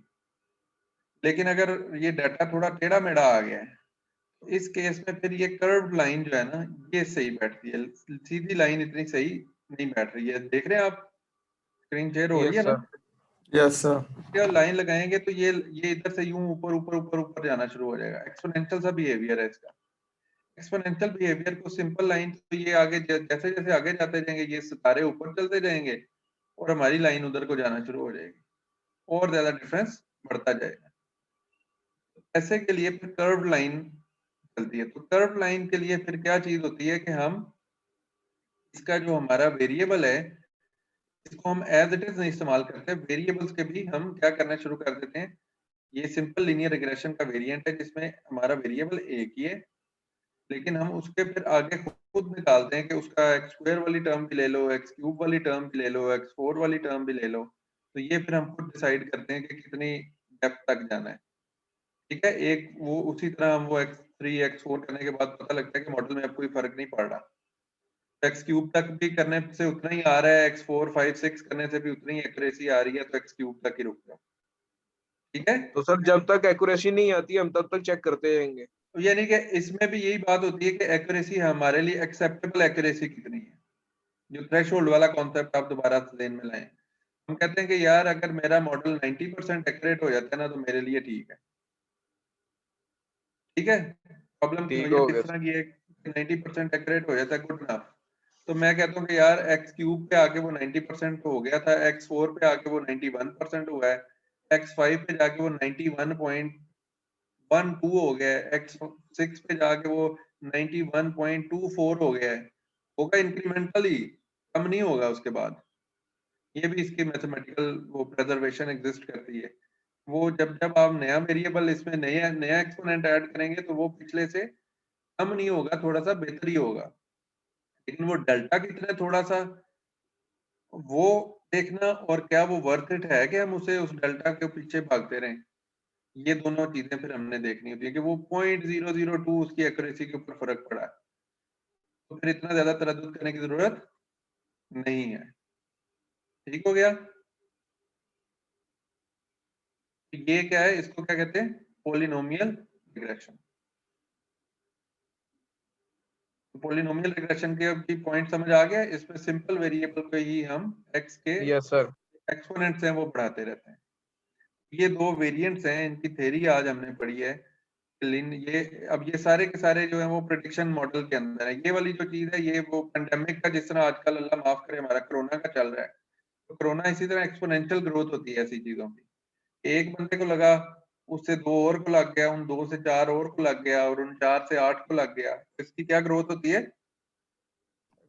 लेकिन अगर ये डाटा थोड़ा टेढ़ा मेढ़ा आ गया है तो इस केस में फिर ये कर्व्ड लाइन जो है ना ये सही बैठती है, सीधी लाइन इतनी सही नहीं बैठ रही है। देख रहे हैं आप, स्क्रीन शेयर हो रही है यस ना, सर। Yes sir. ये लाइन लगाएंगे तो ये इधर से यूं ऊपर ऊपर ऊपर ऊपर जाना शुरू हो जाएगा। एक्सपोनेंशियल सा बिहेवियर है इसका। एक्सपोनेंशियल बिहेवियर को सिंपल लाइन तो ये आगे जैसे जैसे आगे जाते जाएंगे ये सितारे ऊपर चलते जाएंगे और हमारी लाइन उधर को जाना शुरू हो जाएगी और ज्यादा डिफरेंस बढ़ता जाएगा। ऐसे के लिए फिर कर्व लाइन चलती है। तो कर्व लाइन के लिए फिर क्या चीज होती है कि हम इसका जो हमारा वेरिएबल है इसको हम एज इट इज नहीं इस्तेमाल करते, वेरिएबल्स के भी हम क्या करना शुरू कर देते हैं। ये सिंपल लीनियर रिग्रेशन का वेरिएंट है जिसमें हमारा वेरिएबल एक ही है, लेकिन हम उसके फिर आगे खुद निकालते हैं कि उसका एक्स स्क्वायर वाली टर्म भी ले लो, एक्स क्यूब वाली टर्म भी ले लो, एक्स फोर वाली टर्म भी ले लो। तो ये फिर हम खुद डिसाइड करते हैं कि कितनी डेप्थ तक जाना है। ठीक है, एक वो उसी तरह हम वो x3 x4 करने के बाद पता लगता है कि मॉडल में अब कोई फर्क नहीं पड़ रहा, एक्स क्यूब तक भी करने से उतना ही आ रहा है, x4 5 6 करने से भी उतनी एक्यूरेसी आ रही है, तो एक्स क्यूब तक ही रुक जाओ। ठीक है, तो सर जब तक एक्यूरेसी नहीं आती हम तब तक चेक करते रहेंगे। तो यानी कि इसमें भी यही बात होती है कि एक्यूरेसी हमारे लिए एक्सेप्टेबल एक्यूरेसी कितनी है। जो थ्रेशोल्ड वाला कॉन्सेप्ट आप दोबारा ध्यान में लाएं। हम कहते हैं कि यार अगर मेरा मॉडल 90% एक्यूरेट हो जाता है ना तो मेरे लिए ठीक है। ठीक है, प्रॉब्लम ठीक ये हो किस गया तरह की है, 90% एक्यूरेट हो जाता है, गुड इनफ। तो मैं कहता हूँ कि यार एक्स क्यूब पे आके वो 90% हो गया था, x4 पे आके वो 91% हुआ है, x5 पे जाके वो 91.12 हो गया है, x6 पे जाके वो 91.24 हो गया है। होगा इंक्रीमेंटली, कम नहीं होगा उसके बाद। ये भी इसकी मैथमेटिकल वो प्रिजर्वेशन एग्जिस्ट करती है। वो जब जब आप नया वेरिएबल इसमें नया नया एक्सपोनेंट ऐड करेंगे तो वो पिछले से कम नहीं होगा, थोड़ा सा बेहतर ही होगा, लेकिन वो डेल्टा कितना है थोड़ा सा वो देखना, और क्या वो वर्थ इट है कि हम उसे उस डेल्टा के पीछे भागते रहें। ये दोनों चीजें फिर हमने देखनी होती है कि वो 0.002 उसकी एक्यूरेसी के ऊपर फर्क पड़ा है, तो फिर इतना ज्यादा तरद्दुद करने की जरूरत नहीं है। ठीक हो गया। ये क्या है, इसको क्या कहते हैं, पॉलिनोमियल रिग्रेशन। पॉलिनोमियल रिग्रेशन के अब पॉइंट समझ आ गया। इसमें सिंपल वेरिएबल पे ही हम x के यस सर। एक्सपोनेंट्स हैं वो बढ़ाते रहते हैं। ये दो वेरिएंट्स हैं, इनकी थ्योरी आज हमने पढ़ी है। ये अब ये सारे के सारे जो है वो प्रेडिक्शन मॉडल के अंदर है। ये वाली जो चीज है ये वो पेंडेमिक का, जिस तरह आजकल अल्लाह माफ करे हमारा कोरोना का चल रहा है, तो कोरोना इसी तरह एक्सपोनेंशियल ग्रोथ होती है ऐसी चीजों की। एक बंदे को लगा, उससे दो और को लग गया, उन दो से चार और को लग गया, और उन चार से आठ को लग गया। इसकी क्या ग्रोथ होती है,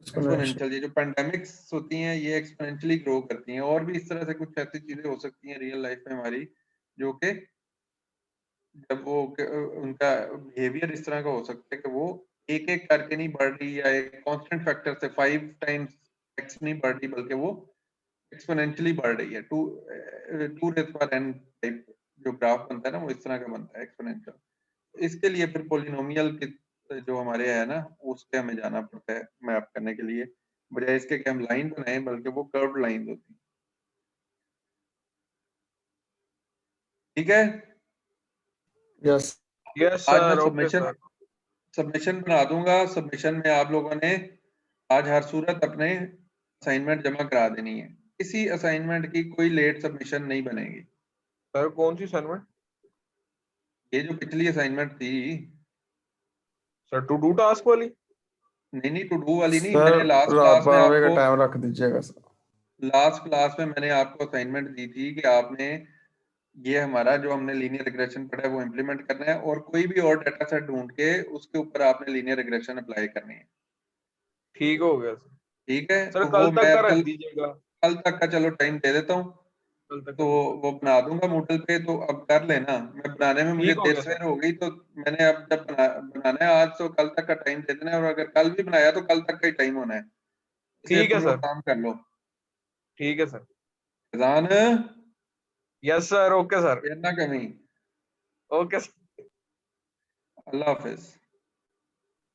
एक्सपोनेंशियल। ये जो पेंडेमिक्स होती हैं ये एक्सपोनेंशियली ग्रो करती हैं। और भी इस तरह से कुछ ऐसी चीजें हो सकती हैं रियल लाइफ में हमारी, जो कि जब वो उनका बिहेवियर इस तरह का हो सकता है कि वो एक एक करके नहीं बढ़ रही, या एक कांस्टेंट फैक्टर से 5 टाइम्स x नहीं बढ़ रही, बल्कि वो एक्सपोनेंशियली बढ़ रही है। 2 रेज़ पावर n टाइप जो ग्राफ बनता है ना वो इस तरह का बनता है एक्सपोनेंशियल। इसके लिए फिर पॉलिनोमियल के जो हमारे है ना उस पे हमें जाना पड़ता है मैप करने के लिए, बजाय इसके कि हम लाइन बनाएं, बल्कि वो कर्व्ड लाइन होती है। ठीक है, यस यस आज मैं सर। Okay sir. सबमिशन बना दूंगा। सबमिशन में आप लोगों ने आज हर सूरत अपने असाइनमेंट जमा करा देनी है। किसी असाइनमेंट की कोई लेट सबमिशन नहीं बनेगी। सर कौन सी असाइनमेंट? ये जो पिछली असाइनमेंट थी, सर टू डू टास्क वाली? नहीं टू डू वाली नहीं, सर, मैंने लास्ट रात क्लास में 12 बजे का आपको टाइम रख दीजिएगा सर। लास्ट क्लास में मैंने आपको असाइनमेंट दी थी कि आपने ये हमारा जो हमने लीनियर रिग्रेशन पढ़ा है वो इम्प्लीमेंट करना है, और कोई भी और डाटा सेट ढूंढ के उसके ऊपर आपने लीनियर रिग्रेशन अप्लाई करनी है। ठीक हो गया सर। ठीक है, सर तो कल वो तक मैं का रख कल दीजिएगा। कल तक का चलो टाइम दे देता हूँ, कल तक तो कर वो बना दूंगा मूडल पे। तो अब कर लेना, मैं बनाने में मुझे ठीक हो देर गया सवेर सर। हो गई, तो मैंने अब जब बनाना है आज, तो कल तक का टाइम दे देना है। और अगर कल भी बनाया तो कल तक का ही टाइम होना है, इसलिए ठीक है तुम लोग सर। काम कर लो। ठीक है सर। जान यस सर। Okay sir. ना कमी। Okay sir. अल्लाह हाफिज।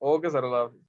Okay sir. अल्लाह हाफिज़।